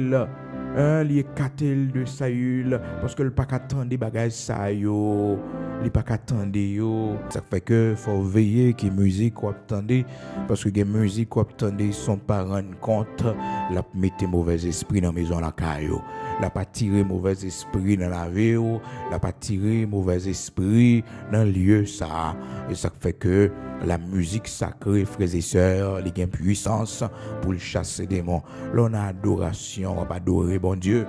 de Saül parce que le pas qu'attendre des bagages ça yo. Li pas qu'attendre yo. Ça fait que faut veiller que musique qu'on attendait parce que les musique qu'on attendait sont pas rendre compte la mettre mauvais esprit dans maison la caillou. La pas tirer mauvais esprit dans la vie, la pas tirer mauvais esprit dans le lieu ça. Et ça fait que la musique sacrée, frères et sœurs, il y a une puissance pour chasser des démons. L'on a adoration, on va adorer bon Dieu.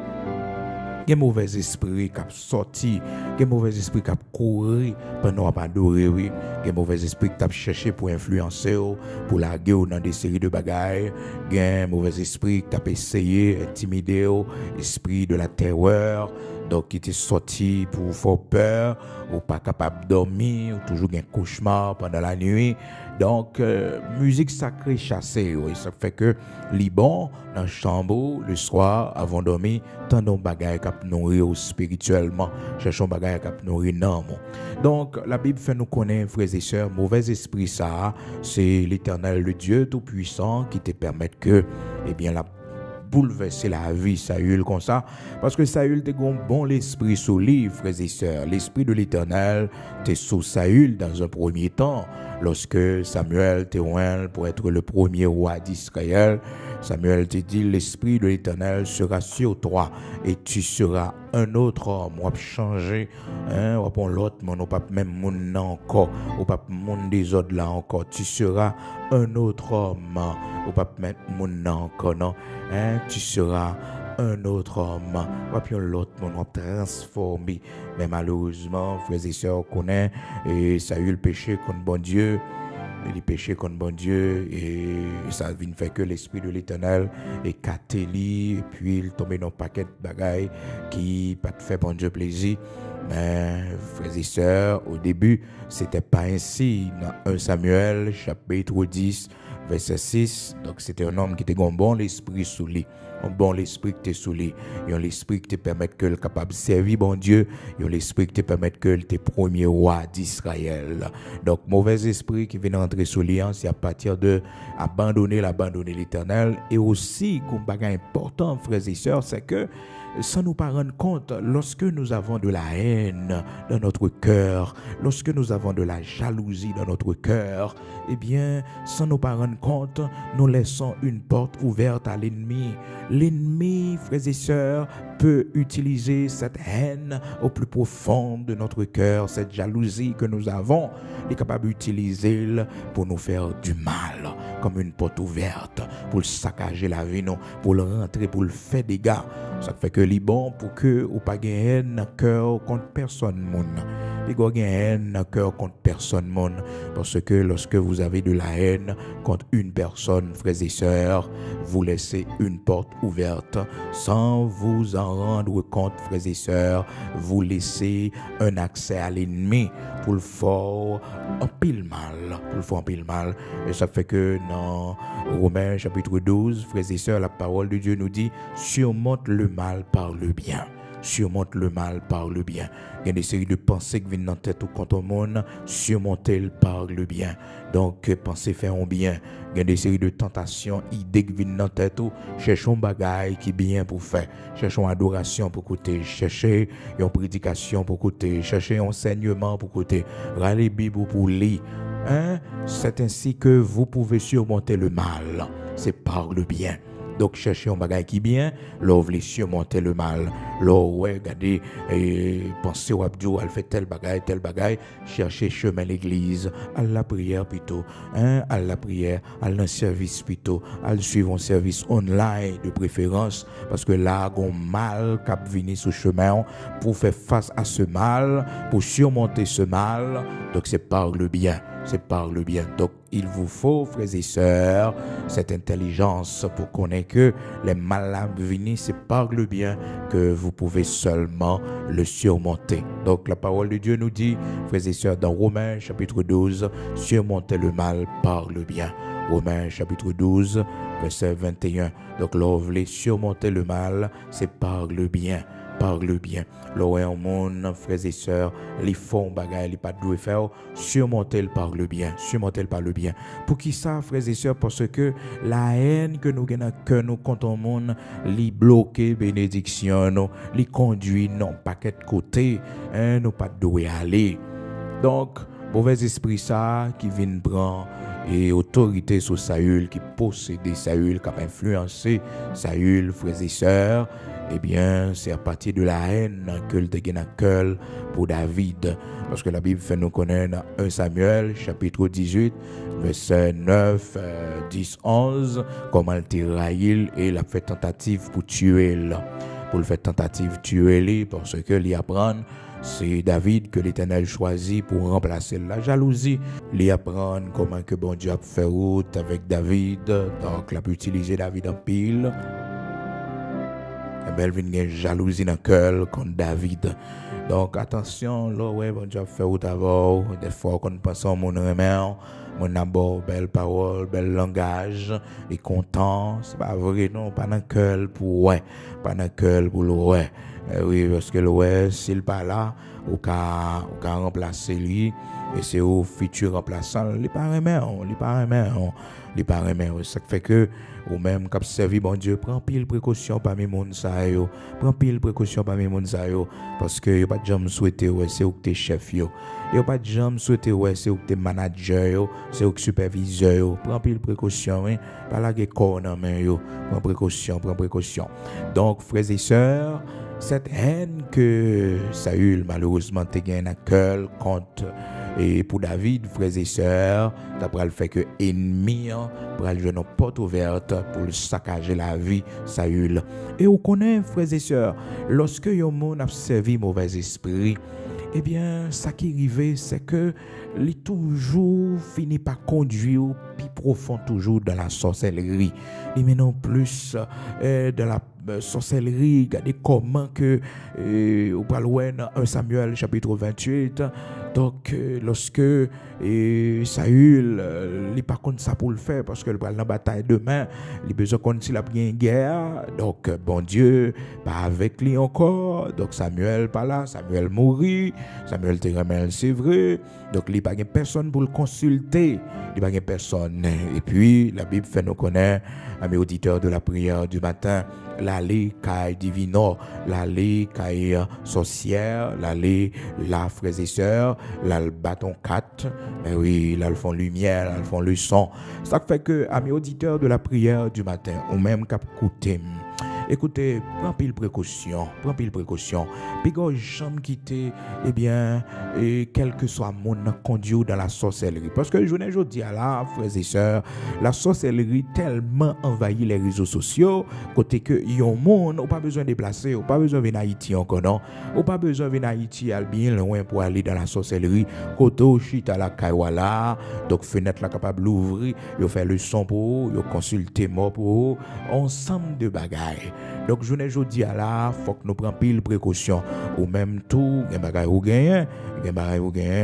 Il y a mauvais esprit qui a sorti, il y a mauvais esprit qui a couru pendant qu'on adorer, oui. Il y a mauvais esprit qui a cherché pour influencer, pour laguer dans des séries de bagailles. Il y a mauvais esprit qui a essayé d'intimider, esprit de la terreur. Donc, qui était sorti pour faire peur, ou pas capable de dormir, ou toujours un cauchemar pendant la nuit. Donc, musique sacrée chassée, oui. Ça fait que, Liban, dans la chambre, le soir, avant de dormir, tant de bagailles qui nourrir spirituellement, cherchons bagailles qui nourrir non. Donc, la Bible fait nous connaître, frères et sœurs, mauvais esprit, ça, c'est l'Éternel, le Dieu Tout-Puissant, qui te permet que, eh bien, la bouleverser la vie Saül comme ça parce que Saül était bon l'esprit sous lui, frères et sœurs. L'esprit de l'Éternel était sous Saül dans un premier temps lorsque Samuel était oint pour être le premier roi d'Israël. Samuel te dit l'esprit de l'Éternel sera sur toi et tu seras un autre homme. On va changer, on va prendre l'autre, mais on va pas même monde encore, on va pas monde des autres là encore. Tu seras un autre homme, on va pas mettre monde encore non. Tu seras un autre homme. On va prendre l'autre monde, on va transformer. Mais malheureusement, frères et sœurs, on connaît et ça a eu le péché contre bon Dieu. Il péché contre bon Dieu et ça vient faire que l'esprit de l'Éternel est catéli et puis il tombe dans un paquet de bagailles qui pas te fait bon Dieu plaisir. Mais frères et sœurs, au début, c'était pas ainsi. Dans 1 Samuel, chapitre 10, verset 6, donc c'était un homme qui était un bon l'esprit sous lui. Un bon l'esprit qui te sous lui. Il y a l'esprit qui te permet que le capable de servir bon Dieu. Il y a l'esprit qui te permet que le premier roi d'Israël. Donc, mauvais esprit qui vient entrer sous lui, c'est à partir de abandonner l'Éternel. Et aussi, comme bagage important, frères et sœurs, c'est que sans nous pas rendre compte, lorsque nous avons de la haine dans notre cœur, lorsque nous avons de la jalousie dans notre cœur, eh bien, sans nous pas rendre compte, nous laissons une porte ouverte à l'ennemi. L'ennemi, frères et sœurs, peut utiliser cette haine au plus profond de notre cœur, cette jalousie que nous avons, il est capable d'utiliser pour nous faire du mal, comme une porte ouverte, pour saccager la vie, non, pour le rentrer, pour le faire des dégâts. Ça fait que les bon pour que ou pas gagner haine dans cœur contre personne monde. Il y a haine dans cœur contre personne monde parce que lorsque vous avez de la haine contre une personne, frères et sœurs, vous laissez une porte ouverte sans vous en rendre compte, frères et sœurs, vous laissez un accès à l'ennemi pour le faire un pile mal, et ça fait que dans Romains chapitre 12, frères et sœurs, la parole de Dieu nous dit surmonte le mal par le bien. surmonte le mal par le bien. Il y a des séries de pensées qui viennent dans la tête ou contre le monde, surmontez-le par le bien. Donc, pensez faire un bien. Il y a des séries de tentations, idées qui viennent dans la tête ou cherchons bagaille qui bien pour faire. Cherchons adoration pour côté, cherchez une prédication pour côté, cherchez un enseignement pour côté, râlez Bible pour lire. C'est ainsi que vous pouvez surmonter le mal. C'est par le bien. Donc, cherchez un bagage qui bien, là, vous voulez surmonter le mal. Là, ouais, regardez, pensez au abdou, elle fait tel bagage, cherchez chemin l'église, à la prière plutôt, à la prière, à le service plutôt, à suivre un service online de préférence, parce que là, on mal cap venir sur chemin pour faire face à ce mal, pour surmonter ce mal. Donc, c'est par le bien. C'est par le bien. Donc, il vous faut, frères et sœurs, cette intelligence pour connaître que les malins venus, c'est par le bien que vous pouvez seulement le surmonter. Donc, la parole de Dieu nous dit, frères et sœurs, dans Romains chapitre 12, surmontez le mal par le bien. Romains chapitre 12, verset 21. Donc, là, vous voulez surmonter le mal, c'est par le bien. Par le bien. L'oreille en monde, frères et sœurs, les fonds bagaille, les pas de faire, surmonter par le bien, surmonter par le bien. Pour qui ça, frères et sœurs, parce que la haine que nous gagnons que nous contre le monde, les bloquer bénédiction, nous, les conduit non paquet de côté, nous pas de aller. Donc, mauvais esprit ça qui vient prendre et autorité sur Saül, qui possède Saül, qui a influencé Saül, frères et sœurs. Eh bien, c'est à partir de la haine que le dégaine à cœur pour David. Parce que la Bible fait nous connaître dans 1 Samuel, chapitre 18, verset 9, 10, 11, comment il t'a raillé et il a fait tentative pour tuer. Pour le faire tentative tuer, parce que l'y apprendre, c'est David que l'Éternel choisit pour remplacer la jalousie. L'y apprendre comment que bon Dieu a fait route avec David. Donc, il a pu utiliser David en pile. Elle vient une jalousie dans le cœur contre David. Donc attention, là, ouais, bon Dieu fait route avant. Des fois, quand on pense à mon remède, mon abord, belle parole, bel langage, et content. C'est pas vrai, non, pas dans le cœur pour ouais, pas dans le cœur pour le ouais. Oui, parce que le ouais, s'il pas là, ou qu'à remplacer lui, et c'est au futur remplaçant, il pas remède, il pas remède. Ça fait que ou même quand servi bon Dieu prend pile précaution parmi monde ça yo, prend pile précaution parmi monde ça yo, parce que yo pas de jamais souhaiter ouais c'est ou t'es chef yo pas de jamais souhaiter ouais c'est ou t'es manager yo, c'est ou superviseur yo, prend pile précaution hein, pas la que corps dans main yo, prend précaution. Donc frères et sœurs, cette haine que Saül malheureusement te gagne à cœur contre et pour David, frères et sœurs, d'après le fait que ennemi pour aller jouer nos portes ouvertes pour le saccager la vie, Saül. Et on connaît, frères et sœurs, lorsque un monde a servi mauvais esprit, eh bien, ça qui arrive, c'est que il toujours finit par conduire plus profond toujours dans la sorcellerie. Et maintenant plus de la sorcellerie, regardez comment que au Palouin 1 Samuel chapitre 28. Donc lorsque Saül il pas contre ça pour le faire parce que le bral dans bataille demain, il besoin contre s'il a bien une guerre. Donc bon Dieu pas avec lui encore. Donc Samuel pas là, Samuel mourit, Samuel te remet c'est vrai. Donc il pas personne pour le consulter, il pas personne. Et puis la Bible fait nous connaître amis auditeurs de la prière du matin, l'aller caille divino, l'aller caille sorcière, l'aller la frères et sœurs, là le bâton 4, mais oui, là le font lumière, là le font le son. Ça fait que amis auditeurs de la prière du matin, ou même cap écouter, écoutez, prends pile précaution. Puis quand j'aime quitter, eh bien, quel que soit mon conduit dans la sorcellerie. Parce que je ne dis à la frères et sœurs, la sorcellerie tellement envahit les réseaux sociaux, côté que yon monde, ou pas besoin de déplacer, ou pas besoin de venir à Haïti encore non, ou pas besoin de venir à Haïti à bien loin pour aller dans la sorcellerie, côté au chit à la Kaiwala, donc fenêtre là capable d'ouvrir, yo fait le son pour, yo consulter mort pour, ensemble de bagailles. Donc journée jodi à là, faut que nous prenions pile précaution ou même tout, gen bagay ou gagner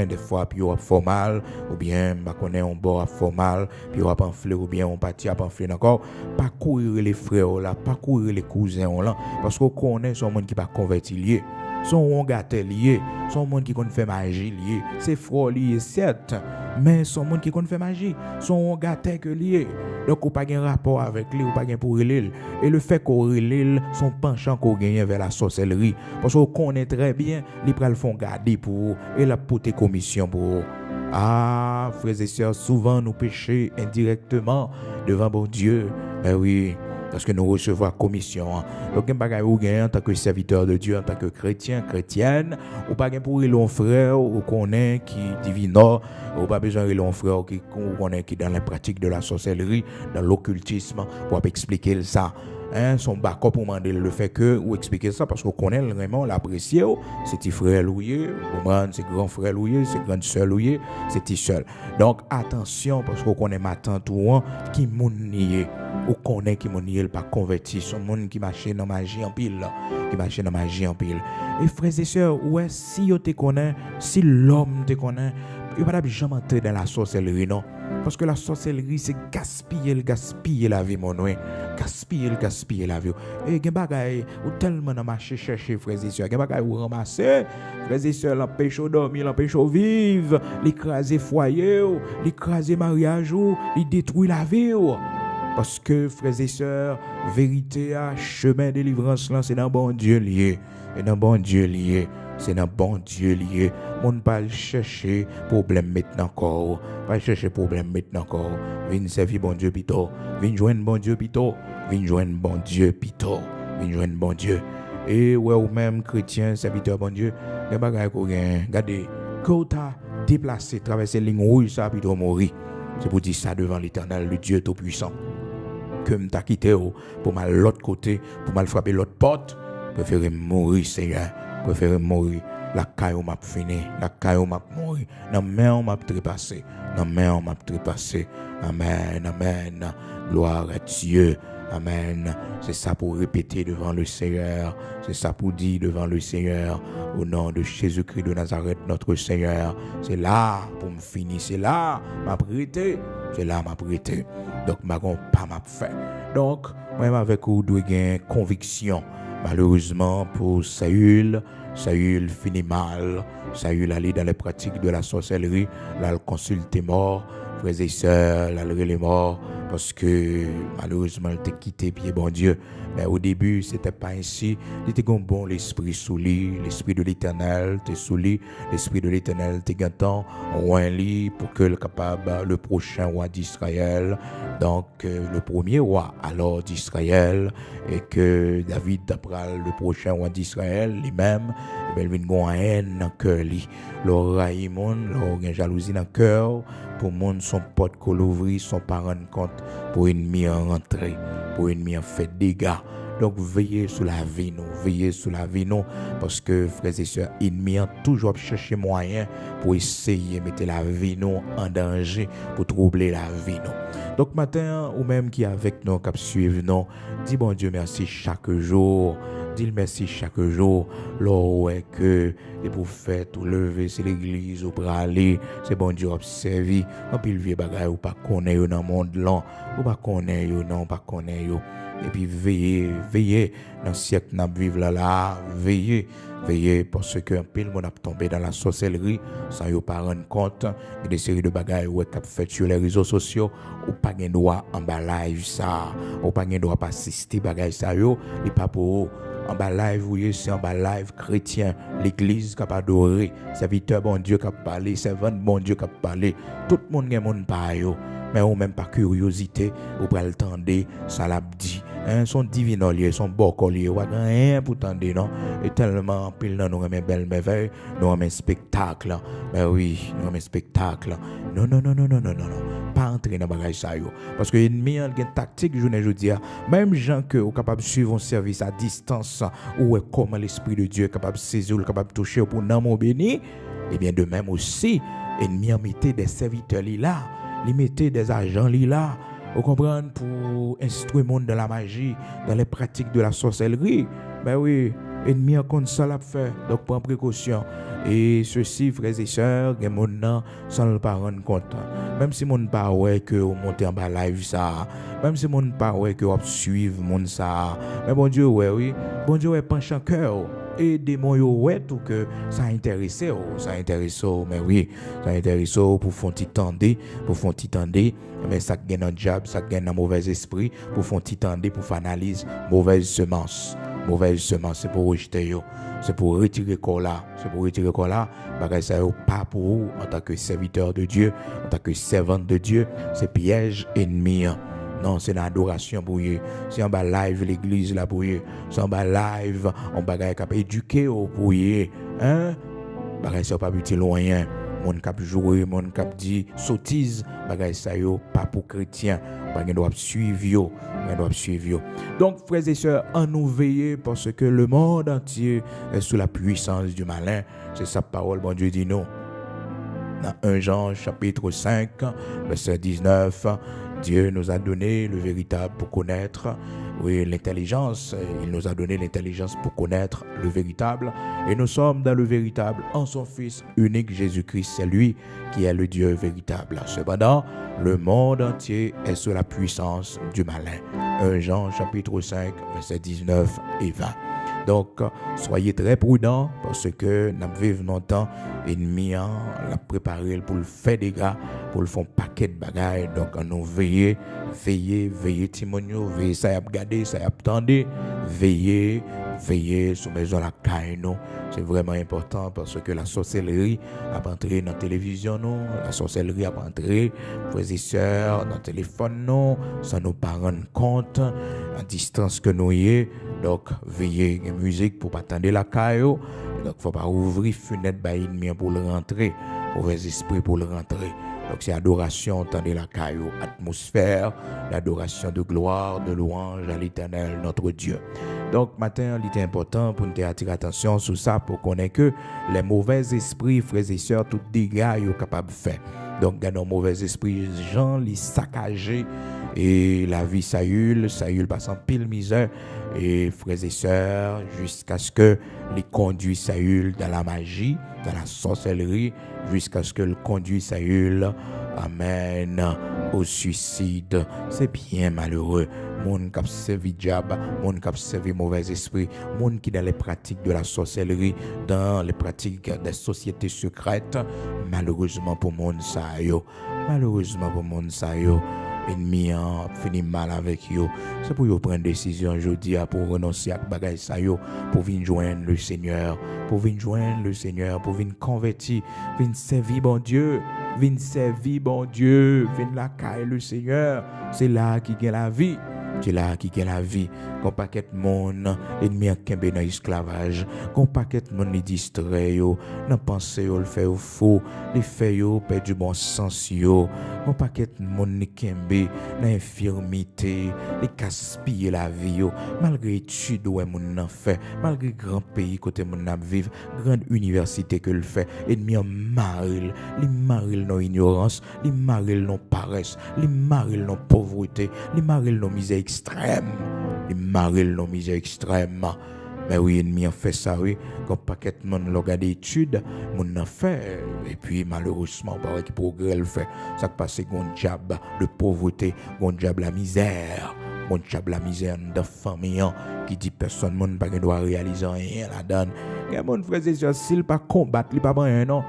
des fois puis on fait mal ou bien ba connaît on boit fait mal, puis on pamphler ou bien on parti à pamphler encore, pas courir les frères là, pas courir les cousins là parce qu'on connaît son monde qui pas converti lié. Son gâté lié, son monde qui connaît faire magie lié, c'est frère lié certes, mais son monde qui connaît faire magie, son gâté que lié. Donc ou pas un rapport avec lui, ou pas un pour l'île. Et le fait qu'on l'île, son penchant qu'on gagne vers la sorcellerie parce qu'on connaît très bien, les pral font garder pour et la pote commission pour. Ah, frères et sœurs, souvent nous péchons indirectement devant bon Dieu. Ben oui, parce que nous recevons commission. Donc, en tant que serviteur de Dieu, en tant que chrétien, chrétienne, ou pas pour un frère ou connaît qui divino, ou pas besoin de un frère qui connaît qui dans la pratique de la sorcellerie, dans l'occultisme, pour expliquer ça. Son backup pour demander le fait que ou expliquer ça parce qu'on connaît vraiment l'apprécier c'est petit frère loué c'est grand frère loué c'est grande sœur loué c'est petit seul donc attention parce qu'on connaît ma tante ou qui moun nié ou connaît qui moun nié pas converti son monde qui marche dans magie en pile et frères et sœurs ouais si yo te connaît si l'homme te connaît il va jamais entrer dans la sorcellerie non parce que la sorcellerie c'est gaspiller la vie mon ouais gaspiller la vie et gen bagay ou tellement dans marché chercher frères et sœurs gen bagay ou ramasser frères et sœurs l'empêche dormir l'empêche vivre l'écraser foyer l'écraser mariage il détruit la vie parce que frères et sœurs vérité à chemin délivrance là c'est dans bon Dieu lié et dans bon Dieu lié c'est dans bon Dieu lié. Mon pas chercher problème maintenant encore. Pas chercher problème maintenant encore. Vinn servir bon Dieu pito. Vinn joindre bon Dieu pito. Vinn joindre bon Dieu pito. Vinn joindre bon Dieu. Et ouais ou même chrétien serviteur bon Dieu, les bagages qu'on gagne. Regardez, quand t'as déplacé traverser ligne rouge ça pito mourir. C'est pour dire ça devant l'Éternel, le Dieu tout puissant. Que m't'a quitté pour mal l'autre côté, pour mal frapper l'autre porte, préférer mourir Seigneur. Préfère mourir la caillou m'a fini la caillou m'a mourir dans main m'a trépassé amen gloire à Dieu amen c'est ça pour répéter devant le Seigneur c'est ça pour dire devant le Seigneur au nom de Jésus-Christ de Nazareth notre Seigneur c'est là pour me finir c'est là m'a prêté donc m'a pas m'a fait donc moi avec vous doit gagner conviction. Malheureusement pour Saül finit mal. Saül allait dans les pratiques de la sorcellerie. Là, il consulte mort. Frères et sœurs, là, il est mort. Parce que malheureusement, il était quitté, puis bon Dieu. Mais au début, c'était pas ainsi. Il était comme bon, l'esprit sous lui, l'esprit de l'Éternel était sous lui. L'esprit de l'Éternel était gantant, ou un lit pour que le capable, le prochain roi d'Israël. Donc, le premier roi alors d'Israël, et que David d'après le prochain roi d'Israël, lui-même, il vient avoir une haine dans le cœur. L'oreille, une jalousie dans le cœur, pour monde son porte qu'on l'ouvrit, son parent compte pour ennemi en rentrer, pour ennemi en fait dégâts. Donc veillez sur la vie nous, parce que frères et sœurs, ennemis ont toujours cherché moyen pour essayer de mettre la vie nous en danger, pour troubler la vie nous. Donc matin, ou même qui est avec nous, qui suivent nous, dis bon Dieu merci chaque jour. Dis merci chaque jour. Là est que les prophètes ou lever c'est l'église ou pour aller, c'est bon Dieu observer. En pile vieux bagaille ou pas connaître dans le monde là, ou pas connaître non pas connaître. Et puis veillez dans le siècle n'a vivre là, veillez parce que un pile monde a tombé dans la sorcellerie sans yo pas rendre compte. Il y a des séries de bagailles ou qu'a fait sur les réseaux sociaux ou pas gain droit en bas live ça, ou pas gain droit pas assister bagaille ça yo, et pas pour en bas live, oui, c'est en bas live chrétien, l'église qui a adoré, serviteur bon Dieu qui a parlé, servant bon Dieu qui a parlé, tout le monde est mon pareil, mais ou même par curiosité, ou pas le tendre, ça l'a dit, son divinolier, son bocolier, ou rien pour tendre, non, et tellement pile non, nous remet belle merveille, nous remet spectacle, mais oui, nous remet spectacle, non, pas entrer dans bagage ça yo, parce que ennemi a une tactique, je dis, même gens que ou capable suivre un service à distance, ou est comment l'esprit de Dieu est capable de saisir, ou capable de toucher pour non mon béni, et bien de même aussi, ennemi a mis des serviteurs là, il mettait des agents là, Vous comprenez, pour instruire le monde dans la magie, dans les pratiques de la sorcellerie. Ben oui, ennemi a compte ça l'a fait. Donc prends précaution. Et ceci, frères et sœurs, les gens sans le pas rendre compte. Même si mon pas ouais que vous montez en bas live ça, même si mon pas ouais que vous suivez mon ça, mais bon Dieu ouais oui, bon Dieu ouais penche en cœur. Et des mots ouais tout que ça intéresse, mais oui, ça intéresse pour font titandé, mais ça gagne un job, ça gagne un mauvais esprit pour font titandé pour faire analyse mauvaise semence, c'est pour rejeter yo. C'est pour retirer quoi là. Bagay ça yo pas pour vous en tant que serviteur de Dieu, en tant que servante de Dieu, c'est piège ennemi. Non, c'est une adoration pour eux. C'est en bas live l'église là pour eux. C'est en bas live, on bagay cap éduquer pour eux. Hein? Bagay ça pas petit loin. Mon cap jouer, mon cap dit sottise, bagay ça yo pas pour chrétien. Bagay doit suivre yo. Donc, frères et sœurs, en nous veiller parce que le monde entier est sous la puissance du malin. C'est sa parole, bon Dieu dit nous. Dans 1 Jean chapitre 5, verset 19, Dieu nous a donné le véritable pour connaître, oui, l'intelligence. Il nous a donné l'intelligence pour connaître le véritable. Et nous sommes dans le véritable en son Fils unique Jésus-Christ. C'est lui qui est le Dieu véritable. Cependant, le monde entier est sous la puissance du malin. 1 Jean chapitre 5, verset 19 et 20. Donc, soyez très prudents parce que nous vivons longtemps ennemi l'a préparé pour le faire des gars, pour le faire un paquet de bagailles. Donc, nous veillez Timonio, veillez ça y a regardé, ça y a attendé, veillez sous maison la caille nous. C'est vraiment important parce que la sorcellerie a entré dans la télévision nous, la sorcellerie a entré frères et sœurs dans le téléphone nous, sans nous pas rendre compte à distance que nous y est. Donc veillez la musique pour pas attendre la caille. Donc faut pas ouvrir fenêtre ba ennemi pour le rentrer, mauvais esprit pour le rentrer. Donc c'est adoration, entendez la caillou, atmosphère, l'adoration de gloire, de louange à l'Éternel, notre Dieu. Donc matin, il est important pour nous attirer attention sur ça, pour connaître que les mauvais esprits, frères et sœurs, tout dégâts, ils sont capables de faire. Donc, dans nos mauvais esprits, gens, les saccagés, et la vie Saül passe en pile misère, et frères et sœurs, jusqu'à ce que les conduit Saül dans la magie, dans la sorcellerie, jusqu'à ce que le conduit Saül amène au suicide. C'est bien malheureux. Moun qui a servi diable, moun qui a servi mauvais esprit, moun qui dans les pratiques de la sorcellerie, dans les pratiques des sociétés secrètes, malheureusement pour moun sa yo, ennemi fini mal avec yo. C'est pour yo prendre décision aujourd'hui pour renoncer à bagay sa yo, pour venir joindre le Seigneur, pour venir convertir, venir servir bon Dieu, venir la caille le Seigneur. C'est là qui gagne la vie. Qu'on paquet de monde ennemi kembe dans esclavage, qu'on paquet de monde distrait yo, nan pense yo le fait au faux, les fait yo perd du bon sens yo, qu'on paquet de monde kembe dans infirmité, les gaspiller la vie yo, malgré études ouais moun nan fait, malgré grand pays côté moun nan vivre, grande université que le fait, ennemi maril non ignorance, li maril non paresse, li maril non pauvreté, li maril non misère extrême. Mais oui, ennemi a fait ça, oui. Quand paquet de monde l'a regardé études, mon a fait. Et puis, malheureusement, par qui progrès le fait. Ça passe, gon diable de pauvreté, gon diable la misère. Gon diable la misère de famille, qui dit personne, mon pas doit réaliser rien la donne. Et mon frère, c'est sûr, s'il pas combattre, il pas rien, non.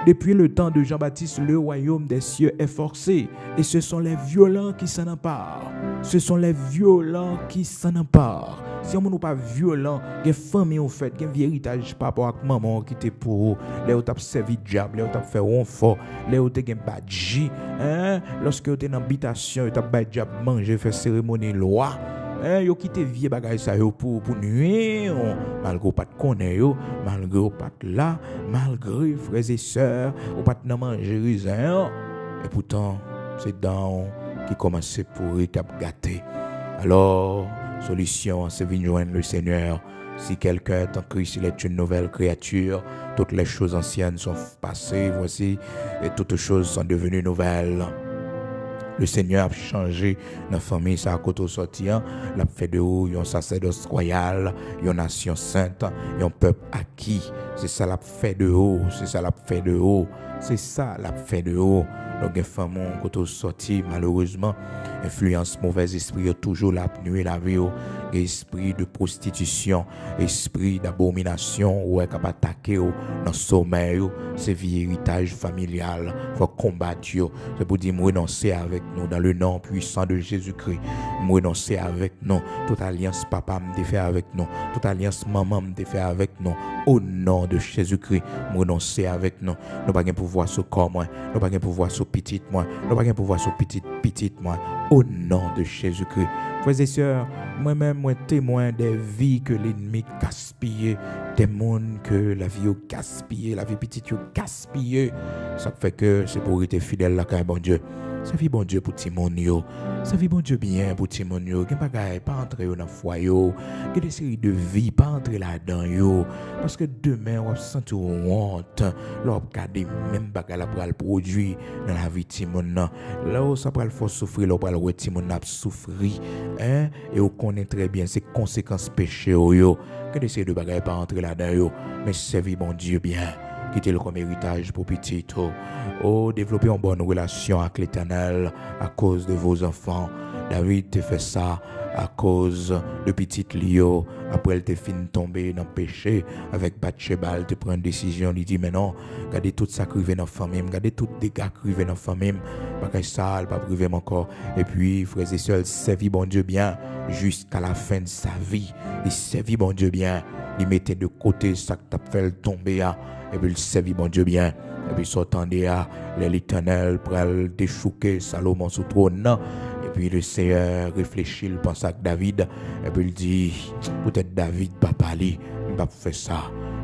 Depuis le temps de Jean-Baptiste, le royaume des cieux est forcé. Et ce sont les violents qui s'en emparent. Si on n'est pas violent, il y a famille en fait, il y a un héritage par rapport à maman qui était pour les autres servi diable, les autres fait renfort, les autres ont badji, lorsque vous êtes dans l'habitation, vous avez diable manger, faire cérémonie loi. Yo quitté vieux bagay ça yo pour nuire malgré pas de connaître yo, malgré pas là, malgré frères et sœurs ou pas de manger raisin et pourtant c'est dans qui commence pour étape gâté. Alors solution c'est venir joindre le Seigneur. Si quelqu'un est en Christ, il est une nouvelle créature. Toutes les choses anciennes sont passées, voici, et toutes choses sont devenues nouvelles. Le Seigneur a changé notre famille, ça a côté sorti, l'a fait de haut, un sacerdoce royal, une nation sainte, un peuple acquis. C'est ça l'a fait de haut, c'est ça l'a fait de haut, c'est ça l'a fait de haut. Donc, les femmes côté sorti, malheureusement, influence mauvais esprit toujours la nuit la vie, esprit de prostitution, esprit d'abomination, ou est capable d'attaquer dans le sommeil, c'est vie héritage familial, faut combattre. C'est pour dire, renoncer avec nous dans le nom puissant de Jésus-Christ. Renoncer avec nous, toute alliance papa me fait avec nous, toute alliance maman me fait avec nous, au nom de Jésus-Christ. Renoncer avec nous, nous pas de pouvoir sur corps moi, nous pas de pouvoir sur petite moi, nous pas de pouvoir sur petite moi, au nom de Jésus-Christ. Frères et sœurs, moi-même, moi témoin des vies que l'ennemi gaspille, des mondes que la vie a gaspillé, la vie petite a gaspillé. Ça fait que c'est pour être fidèle là quand bon Dieu. Ça fait bon Dieu pour Timon yo. Ça fait bon Dieu bien pour Timon yo. Gen bagay pas entrer dans foyer yo. Gen des séries de vie pas entrer là-dedans yo. Parce que demain on va sentir honte. Là on regarder même bagay la pral produit dans la vie Timon là. Là ça pral faut souffrir, là pral ouais Timon a souffrir, hein, et on connaît très bien ces conséquences péché yo. Gen des séries de bagay pas entrer là-dedans yo. Mais servir bon Dieu bien. Quittez-le comme héritage pour petit. Développer une bonne relation avec l'Éternel à cause de vos enfants. David te fait ça à cause de petite Lio. Après, elle te fin tomber dans le péché avec Bathsheba. Elle te prend une décision. Il dit, mais non, regardez tout ça qui arrive dans la famille. Regardez tout les dégâts qui arrivent dans la famille. Pas que ça, elle pas privé encore. Et puis, frères et sœurs, servir bon Dieu bien jusqu'à la fin de sa vie. Il servit bon Dieu bien. Il mettait de côté ça que t'as fait tomber. Et puis, il servit bon Dieu bien. Et puis, s'entendait à l'Éternel pour déchouquer Salomon sous trône. Et puis, le Seigneur réfléchit, il pense à David. Et puis, il dit, peut-être David va parler, il va faire ça.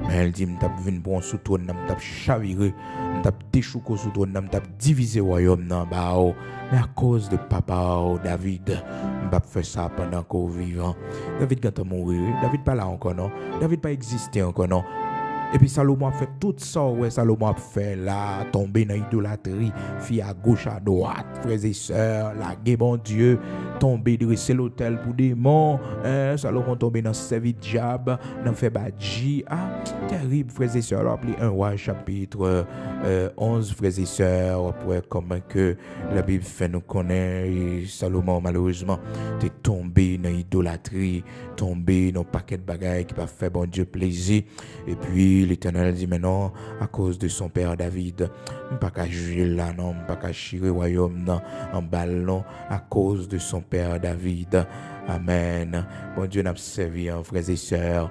Mais il dit, je vais venir pour sous trône, je vais chavirer, je vais déchouquer sous trône, je vais diviser le royaume. Mais à cause de papa David, je vais faire ça pendant qu'on vivant. David quand mourir, David pas là encore, non? David pas existé encore, non? Et puis Salomon a fait tout ça, ouais, Salomon a fait là, tomber dans l'idolâtrie, fille à gauche, à droite, frères et sœurs, la guerre, bon Dieu, tomber, dresser l'autel pour des démons, Salomon tombé dans service diable, dans fait badji, terrible, frères et sœurs, appelé 1 Roi chapitre 11, frères et sœurs, pour comment que la Bible fait nous connaître, Salomon malheureusement, t'es tombé dans l'idolâtrie, tombé dans un paquet de bagailles qui va faire bon Dieu plaisir, et puis l'Éternel dit, mais non, à cause de son père David, pas qu'à juger là, non, pas qu'à chirer le royaume, non, en ballon, à cause de son père David. Amen. Bon Dieu n'a servi, frères et sœurs.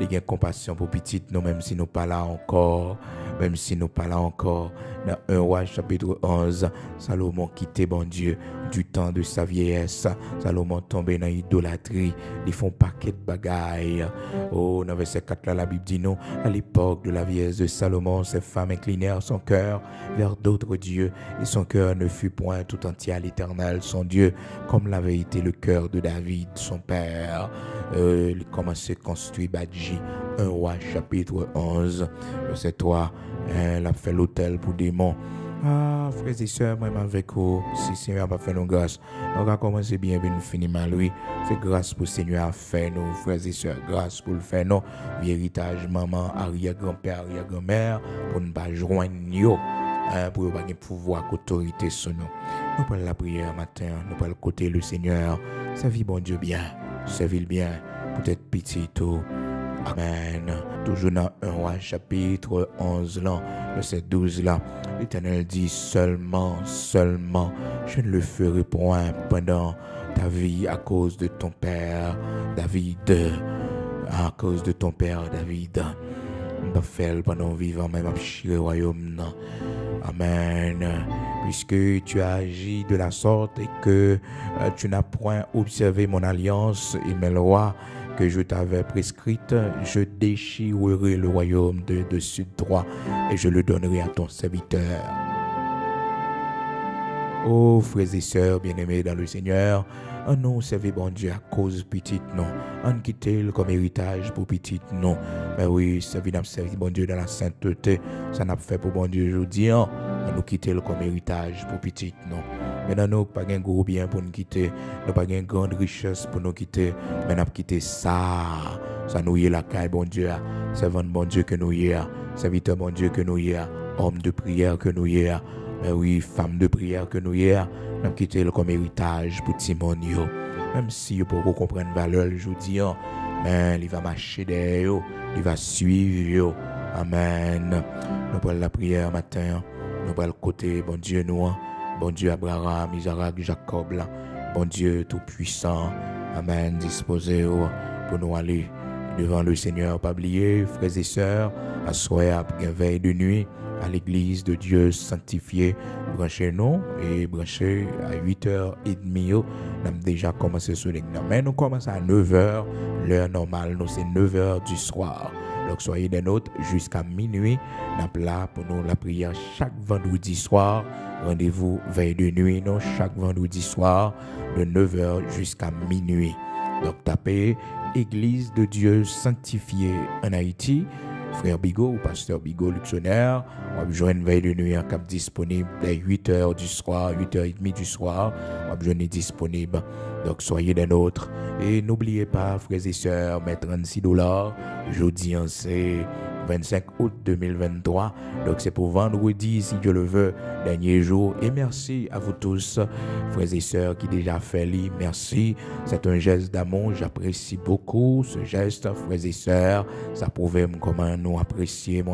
Il y a compassion pour petite, nous, même si nous pas là encore. Même si nous pas là encore. Dans 1 Roi chapitre 11, Salomon quittait bon Dieu du temps de sa vieillesse. Salomon tombé dans l'idolâtrie. Ils font paquet de bagailles. Dans verset 4 là, la Bible dit non. À l'époque de la vieillesse de Salomon, ces femmes inclinèrent son cœur vers d'autres dieux. Et son cœur ne fut point tout entier à l'Éternel, son Dieu, comme l'avait été le cœur de David, son père. Il commençait à construire Badji. 1 Roi chapitre 11, verset 3. Elle a fait l'autel pour démons. Frères et sœurs, même avec vous, si le Seigneur va faire nos grâces, on va commencer bien, nous finir mal, oui. C'est grâce pour le Seigneur à faire nous, frères et sœurs, grâce pour le faire nous, héritage, maman, arrière-grand-père, arrière-grand-mère, pour ne pas joindre nous, pour ne pas pouvoir autorité sur nous. Nous parlons la prière matin, nous parlons côté le Seigneur, servir bon Dieu bien, servir bien, peut-être petit tout. Amen. Toujours dans 1 Roi chapitre 11 là, verset 12 là, l'Éternel dit seulement, je ne le ferai point pendant ta vie à cause de ton père David. À cause de ton père David. On va faire pendant vivant même à chier royaume. Amen. Puisque tu as agi de la sorte et que tu n'as point observé mon alliance et mes lois que je t'avais prescrite, je déchirerai le royaume de dessus de toi et je le donnerai à ton serviteur. Oh, frères et sœurs bien-aimés dans le Seigneur, on nous servait bon Dieu à cause petite, non. On quittait comme héritage pour petite, non. Mais oui, servir bon Dieu dans la sainteté, ça n'a pas fait pour bon Dieu aujourd'hui. nous quitter comme héritage pour petit non. Maintenant nous pas un gros bien pour nous quitter, nous pas une grande richesse pour nous quitter, mais nous quitter ça nous y est la caille bon Dieu, servant bon Dieu que nous y est, serviteur bon Dieu que nous y est, homme de prière que nous y est, mais oui, femme de prière que nous y est, nous quitter comme héritage pour Timon yo. Même si vous pouvez comprendre la valeur je vous dis, mais il va marcher derrière, il va suivre. Amen. Nous prenons la prière matin, nous prenons le côté, bon Dieu nous, bon Dieu Abraham, Isaac, Jacob, là, bon Dieu tout-puissant. Amen. Disposez pour nous aller devant le Seigneur. Pas oublier, frères et sœurs, à soir après une veille de nuit, à l'église de Dieu sanctifié, branchez-nous et branchez à 8h30. Nous avons déjà commencé sur l'examen. Mais nous commençons à 9h, l'heure normale, nous c'est 9h du soir. Donc soyez des nôtres jusqu'à minuit. Nous sommes là pour nous la prière chaque vendredi soir. Rendez-vous veille de nuit, non, chaque vendredi soir, de 9h jusqu'à minuit. Donc tapez Église de Dieu sanctifiée en Haïti. Frère Bigot ou Pasteur Bigot Luxonnaire, on va joindre veille de nuit en cap disponible dès 8h du soir, 8h30 du soir, on va joindre disponible. Donc soyez des nôtres et n'oubliez pas, frères et sœurs, mettre $36. Jeudi, c'est 25 août 2023. Donc c'est pour vendredi, si Dieu le veut, dernier jour. Et merci à vous tous, frères et sœurs, qui déjà fait l'île. Merci. C'est un geste d'amour. J'apprécie beaucoup ce geste, frères et sœurs. Ça prouve comment nous apprécions,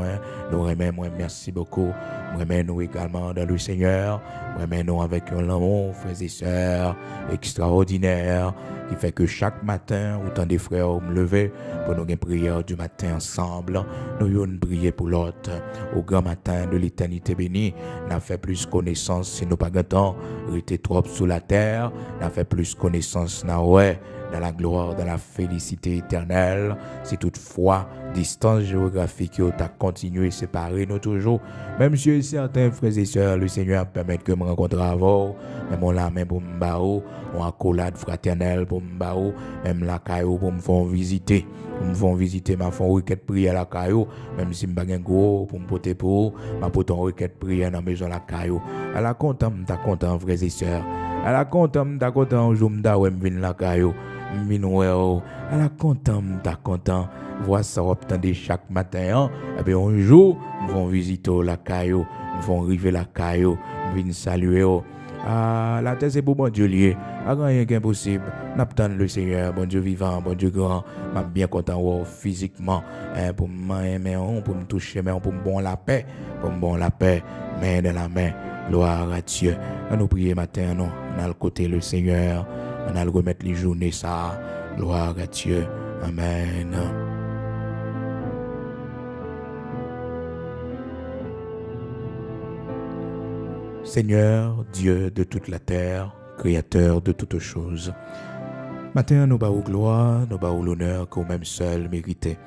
nous aimons, merci beaucoup. Nous aimons également dans le Seigneur. Nous aimons avec un amour, frères et sœurs, extraordinaire, qui fait que chaque matin, autant des frères me lever pour nous prier du matin ensemble. Nous allons prier pour l'autre. Au grand matin de l'éternité bénie, n'a fait plus connaissance si nous pas temps, rester trop sous la terre, n'a fait plus connaissance dans la gloire, dans la félicité éternelle. Si toutefois, distance géographique t'a continué séparer nous toujours. Même si certains frères et sœurs, le Seigneur permet que je me rencontre avant, même on la main pour me bao, on accolade fraternelle pour me bao, même la caillou pour me faire visiter. Pour me faire visiter, ma font requête prière à la caillou, même si je n'ai pas gros pour me porter pour, ma porte en requête prière dans la maison la caillou. À la content, m'ta content frères et sœurs. À la content, m'ta content, jour m'ta ouais m'vin la caillou. À la content, m'ta content. Vois ça obtendre chaque matin. Et bien un jour, nous vont visiter la caillou, nous vont arriver la caillou, nous venons saluer. Ah, la terre c'est pour bon Dieu lié. A rien qu'impossible. N'attend le Seigneur, bon Dieu vivant, bon Dieu grand. M'a bien content physiquement pour m'aimer, pour me toucher, pour me bon la paix, main dans la main. Gloire à Dieu. On nous prier matin, non. On a le côté le Seigneur. On a le remettre les journées ça. Gloire à Dieu. Amen. Seigneur, Dieu de toute la terre, Créateur de toutes choses. Matin, nous bas gloire, nous bas l'honneur qu'au même seul mérité.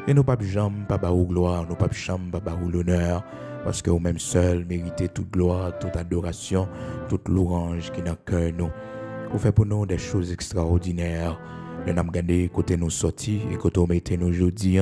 Et nous pas jamais pas bas gloire, nous pas jamais pas bas l'honneur, parce que au même seul mérité toute gloire, toute adoration, toute louange qui dans cœur nous. Vous faites pour nous des choses extraordinaires. Nous avons regardé côté nous sortis et côté nous mettez nous aujourd'hui.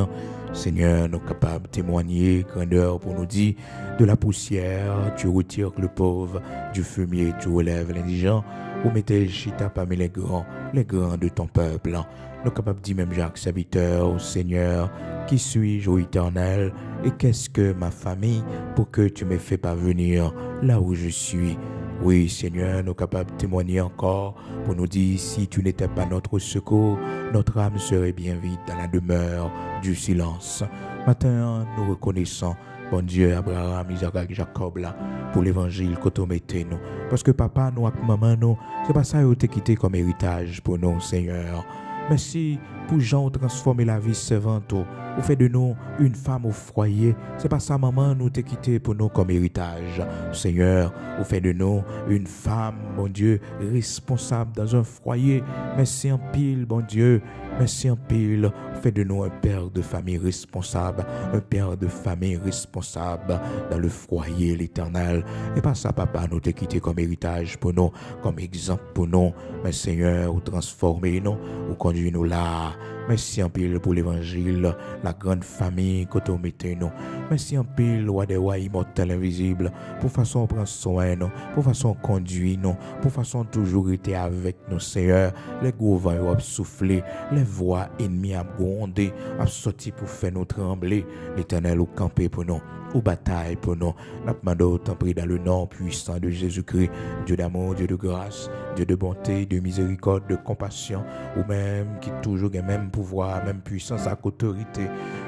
Seigneur, nous sommes capables de témoigner, grandeur pour nous dire, de la poussière, tu retires le pauvre, du fumier, tu relèves l'indigent, ou mettez le chita parmi les grands de ton peuple. Nous sommes capables de dire même Jacques, serviteur, Seigneur, qui suis-je, ô éternel, et qu'est-ce que ma famille pour que tu me fais parvenir là où je suis. Oui, Seigneur, nous sommes capables de témoigner encore pour nous dire, si tu n'étais pas notre secours, notre âme serait bien vide dans la demeure du silence. Maintenant, nous reconnaissons, bon Dieu, Abraham, Isaac, Jacob, là, pour l'évangile que tu mettez nous. Parce que papa, nous, avec maman, nous, c'est pas ça que tu as quitté comme héritage pour nous, Seigneur. Merci pour Jean transformer la vie servante. Vous fait de nous une femme au foyer. C'est pas ça, maman, nous t'ai quitté pour nous comme héritage. Seigneur, vous fait de nous une femme, mon Dieu, responsable dans un foyer. Merci en pile, bon Dieu. Merci en pile. Vous fait de nous un père de famille responsable. Un père de famille responsable dans le foyer, l'Éternel. Et pas ça, papa, nous t'ai quitté comme héritage pour nous, comme exemple pour nous. Mais Seigneur, vous transformez nous, vous conduisez nous là Merci en pile pour l'évangile, la grande famille que tu mettez nous. Merci en pile, roi des rois immortel invisible, pour façon prendre soin nous, pour façon conduire nous, pour façon toujours être avec nous, Seigneur. Les gros vents ont soufflé, les voix ennemies ont grondé, ont sorti pour faire nous trembler. L'Éternel au campé pour nous, aux batailles pour nous. Nous demandons tant pris dans le nom puissant de Jésus-Christ, Dieu d'amour, Dieu de grâce, Dieu de bonté, de miséricorde, de compassion, ou même qui toujours a même pouvoir, même puissance, à autorité.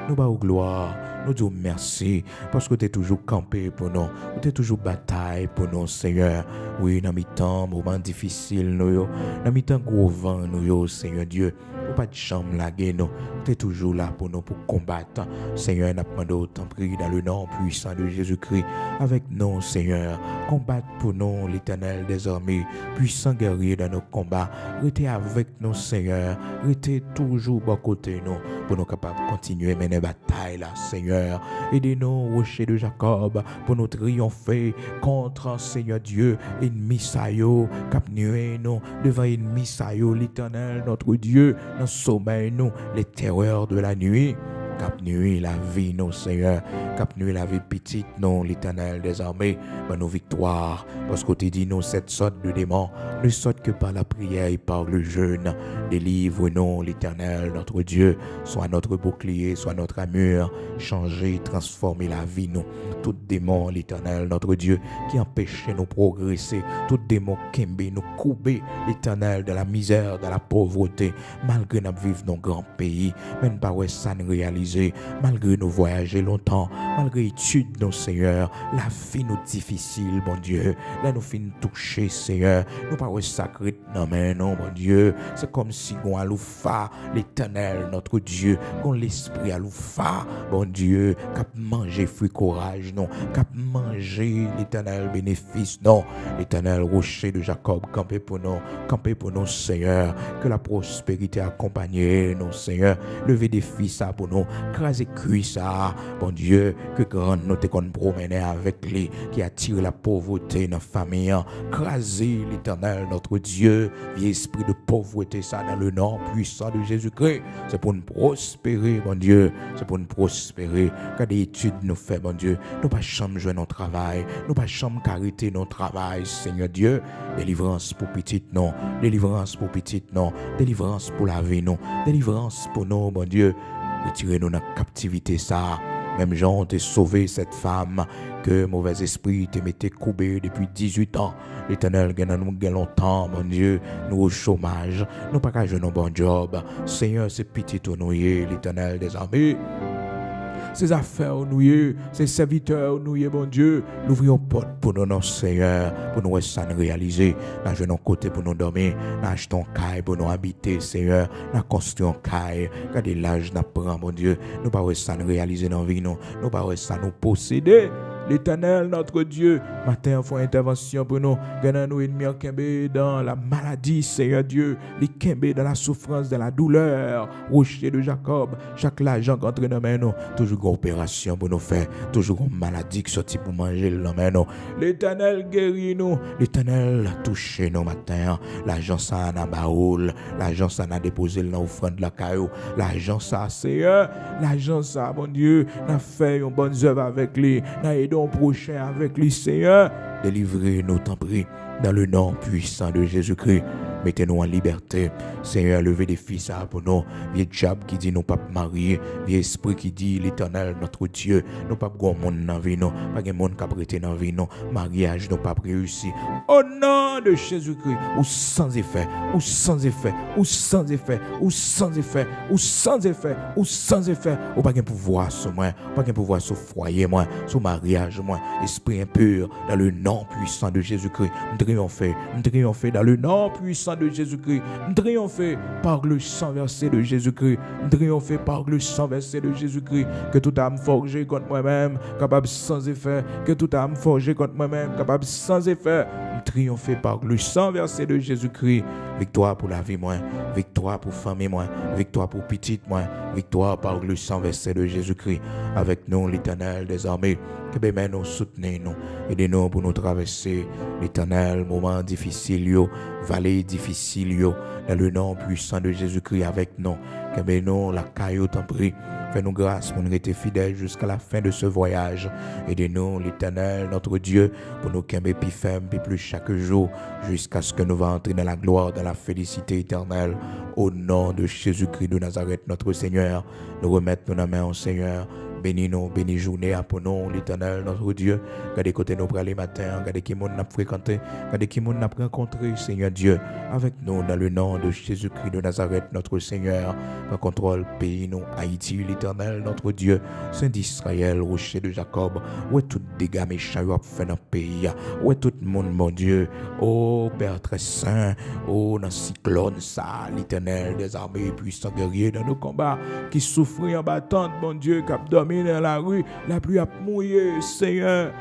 Nous bas gloire, nous disons merci, parce que tu es toujours campé pour nous, tu es toujours bataille pour nous, Seigneur. Oui, dans mes temps, moments difficiles, nous, dans mes temps gros vent, nous, Seigneur Dieu, ou pas de chambre laguer nous, tu es toujours là pour nous, pour combattre. Seigneur, nous demandons autant pris dans le nom puissant de Jésus-Christ, avec nous, Seigneur, combattre pour nous, l'Éternel des armées, puissant guerrier dans nos combats, restez avec nous, Seigneur, restez toujours à côté nous, pour nous capables de continuer à mener bataille là, Seigneur. Aidez-nous, rocher de Jacob, pour nous triompher contre, Seigneur Dieu, ennemi saillot, cap nué nous, devant ennemi saillot, l'Éternel, notre Dieu, dans sommeil nous, les terreurs de la nuit. Cap nuit la vie, non, Seigneur. Cap nuit la vie petite, non, l'Éternel des armées. Mais nos victoires, parce que tu dis, non, cette sorte de démons ne sortent que par la prière et par le jeûne. Délivre-nous, l'Éternel, notre Dieu, soit notre bouclier, soit notre armure. Changer, transformer la vie, nous. Tout démon, l'Éternel, notre Dieu, qui empêche nous progresser. Tout démon qui nous couper, l'Éternel, de la misère, de la pauvreté. Malgré nous vivons dans un grand pays, même pas ça ne réalise. Malgré nous voyager longtemps, malgré études, nos Seigneur, la vie nous difficile, bon Dieu. Là, nous finissons toucher, Seigneur. Nous pas sacré, non, mais non, bon Dieu. C'est comme si on a l'oufa, l'Éternel, notre Dieu, qu'on l'esprit à l'oufa, bon Dieu, cap manger fruit courage, non, cap manger l'Éternel bénéfice, non, l'Éternel rocher de Jacob, camper pour nous, Seigneur. Que la prospérité accompagne nous, Seigneur. Lever des fils pour nous. Craser cuisse ça, bon Dieu, que grand nous te qu'on promenait avec lui, qui attire la pauvreté dans la famille. Craser l'Éternel, notre Dieu, l'esprit de pauvreté, ça, dans le nom puissant de Jésus-Christ. C'est pour nous prospérer, bon Dieu, c'est pour nous prospérer. Quand des études nous fait, bon Dieu, nous pas jamais jouer notre travail, nous pas jamais cariter notre travail, Seigneur Dieu. Délivrance pour petite, non, délivrance pour petite, non, délivrance pour la vie, non, délivrance pour nous, bon Dieu. Retirez-nous dans la captivité, ça. Même Jean t'a sauvé cette femme que mauvais esprit t'a mis coupé depuis 18 ans. L'Éternel gagne nous longtemps, mon Dieu. Nous au chômage. Nous pas qu'à jouer nos bons jobs. Seigneur, c'est pitié ton noué, l'Éternel des armées. Ces affaires nouées, ces serviteurs noués, bon Dieu, l'ouvrions porte pour nous, non, Seigneur, pour nous réaliser. Nous jouons côté pour nous dormir, nous achetons caille pour nous habiter, Seigneur, nous construisons caille. Regardez l'âge nous prend, bon Dieu, nous pas réaliser dans la vie, nous pas nous posséder. L'Éternel, notre Dieu, matin, faut intervention pour nous. Gagnons nous ennemis dans la maladie, Seigneur Dieu. Les dans la souffrance, dans la douleur. Rocher de Jacob, chaque l'argent qu'entre nos mains, nous. Toujours une opération pour nous faire. Toujours une maladie qui sortit pour manger le main, nous. L'Éternel guérit nous. L'Éternel touche nous matin. L'argent ça n'a baoul. L'argent ça n'a déposé dans l'offrande de la caillou. L'argent ça, Seigneur. L'argent ça, mon Dieu, n'a fait une bonne œuvre avec lui. N'a aidé prochain avec lui, Seigneur. Délivrez-nous, t'en prie, dans le nom puissant de Jésus-Christ. Mettez-nous en liberté. Seigneur, levez des fils pour nous. Vieux diable qui dit nous pas marier. Vieux esprit qui dit l'Éternel, notre Dieu. Nous pas grand monde dans la vie, non. Pas grand monde qui a prêté dans la vie, non. Mariage, nous pas réussi. Au nom de Jésus-Christ, ou sans effet, ou sans effet, ou sans effet, ou sans effet, ou sans effet, ou sans effet. Ou pas grand pouvoir sur moi. Pas grand pouvoir sur foyer, moi. Sur mariage, moi. Esprit impur, dans le nom puissant de Jésus-Christ. Nous triomphons dans le nom puissant de Jésus-Christ. Nous triomphons par le sang versé de Jésus-Christ. Nous triomphons par le sang versé de Jésus-Christ. Que toute âme forgée contre moi-même, capable sans effet. Que toute âme forgée contre moi-même, capable sans effet. Nous triomphons par le sang versé de Jésus-Christ. Victoire pour la vie, moi. Victoire pour famille, moi. Victoire pour petite, moi. Victoire par le sang versé de Jésus-Christ. Avec nous, l'Éternel des armées. Que bien nous soutenez nous. Aidez-nous pour nous traverser l'Éternel, moment difficile, vallée difficile, dans le nom puissant de Jésus-Christ avec nous. Kembe nous la caillou t'en prie. Fais-nous grâce pour nous rester fidèles jusqu'à la fin de ce voyage. Aidez-nous, l'Éternel, notre Dieu, pour nous kembe plus ferme, plus chaque jour, jusqu'à ce que nous va entrer dans la gloire, dans la félicité éternelle. Au nom de Jésus-Christ de Nazareth, notre Seigneur, nous remettons nos mains au Seigneur. Bénis-nous, bénis journée pour nous, l'Éternel, notre Dieu. Regardez côté nous pour les matins, regardez qui monde n'a fréquenté, regardez qui monde n'a rencontré, Seigneur Dieu, avec nous dans le nom de Jésus-Christ de Nazareth, notre Seigneur. Prends contrôle, pays nous, Haïti, l'Éternel, notre Dieu, Saint d'Israël, rocher de Jacob, où est tout dégâts méchants fait dans le pays, où est tout le monde, mon Dieu, oh Père très saint, oh dans le cyclone, ça, l'Éternel des armées puissants guerriers dans nos combats, qui souffrent en battante, mon Dieu, qui a dormi dans la rue, la pluie a mouillé, Seigneur.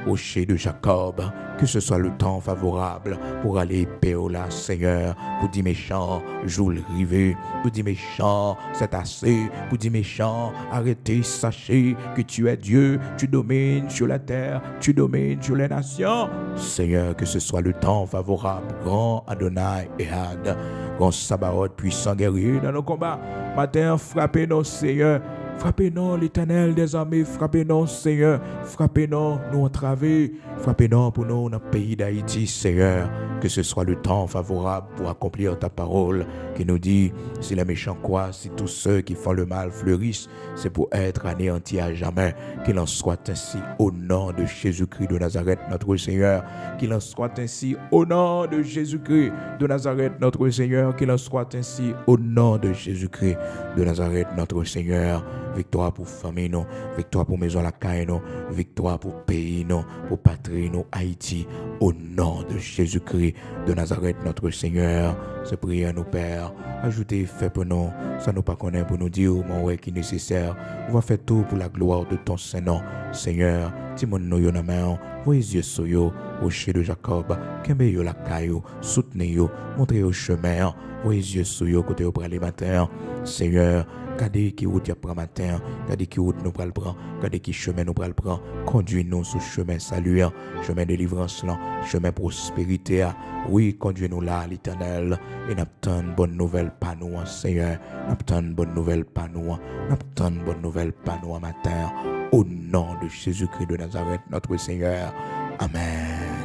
Rocher de Jacob, que ce soit le temps favorable pour aller Péola, Seigneur, pour dire méchant, joue le rivet, pour dire méchant, c'est assez, pour dire méchant, arrêtez, sachez que tu es Dieu, tu domines sur la terre, tu domines sur les nations. Seigneur, que ce soit le temps favorable, grand Adonai et Had, grand Sabaoth, puissant guerrier dans nos combats. Matin, frappez-nous, Seigneur. Frappez-nous, l'Éternel des armées, frappez-nous, Seigneur, frappez-nous, nous entravés, frappez-nous pour nous dans le pays d'Haïti, Seigneur, que ce soit le temps favorable pour accomplir ta parole, qui nous dit, si les méchants croient, si tous ceux qui font le mal fleurissent, c'est pour être anéantis à jamais, qu'il en soit ainsi au nom de Jésus-Christ de Nazareth, notre Seigneur, qu'il en soit ainsi au nom de Jésus-Christ de Nazareth, notre Seigneur, qu'il en soit ainsi au nom de Jésus-Christ de Nazareth, notre Seigneur. Victoire pour famille, nous. Victoire pour maison la caille, nous. Victoire pour pays, nous. Pour patrie, nous. Haïti, au nom de Jésus-Christ de Nazareth, notre Seigneur. Ce prière, nous, Père. Ajoutez, fait pour nous. Ça nous pas connaît pour nous dire, mon ouais, qui est nécessaire. On va faire tout pour la gloire de ton Saint-Nom. Seigneur, Timon nous yon na main, voyez yeux sur yo, rocher de Jacob, kembe yo la caillou, soutenez yo, montrez au chemin, voyez yeux sur yo, côté au bras les matins. Seigneur, Gardez qui route y prend matin, gardez qui route nous pral prend, gardez qui chemin nous pral prend, conduis-nous sur chemin salut, chemin délivrance là, chemin prospérité. Oui, conduis-nous là, l'Éternel, et n'attend bonne nouvelle pas nous, Seigneur, n'attend bonne nouvelle pas nous, n'attend bonne nouvelle pas nous matin, au nom de Jésus-Christ de Nazareth, notre Seigneur. Amen.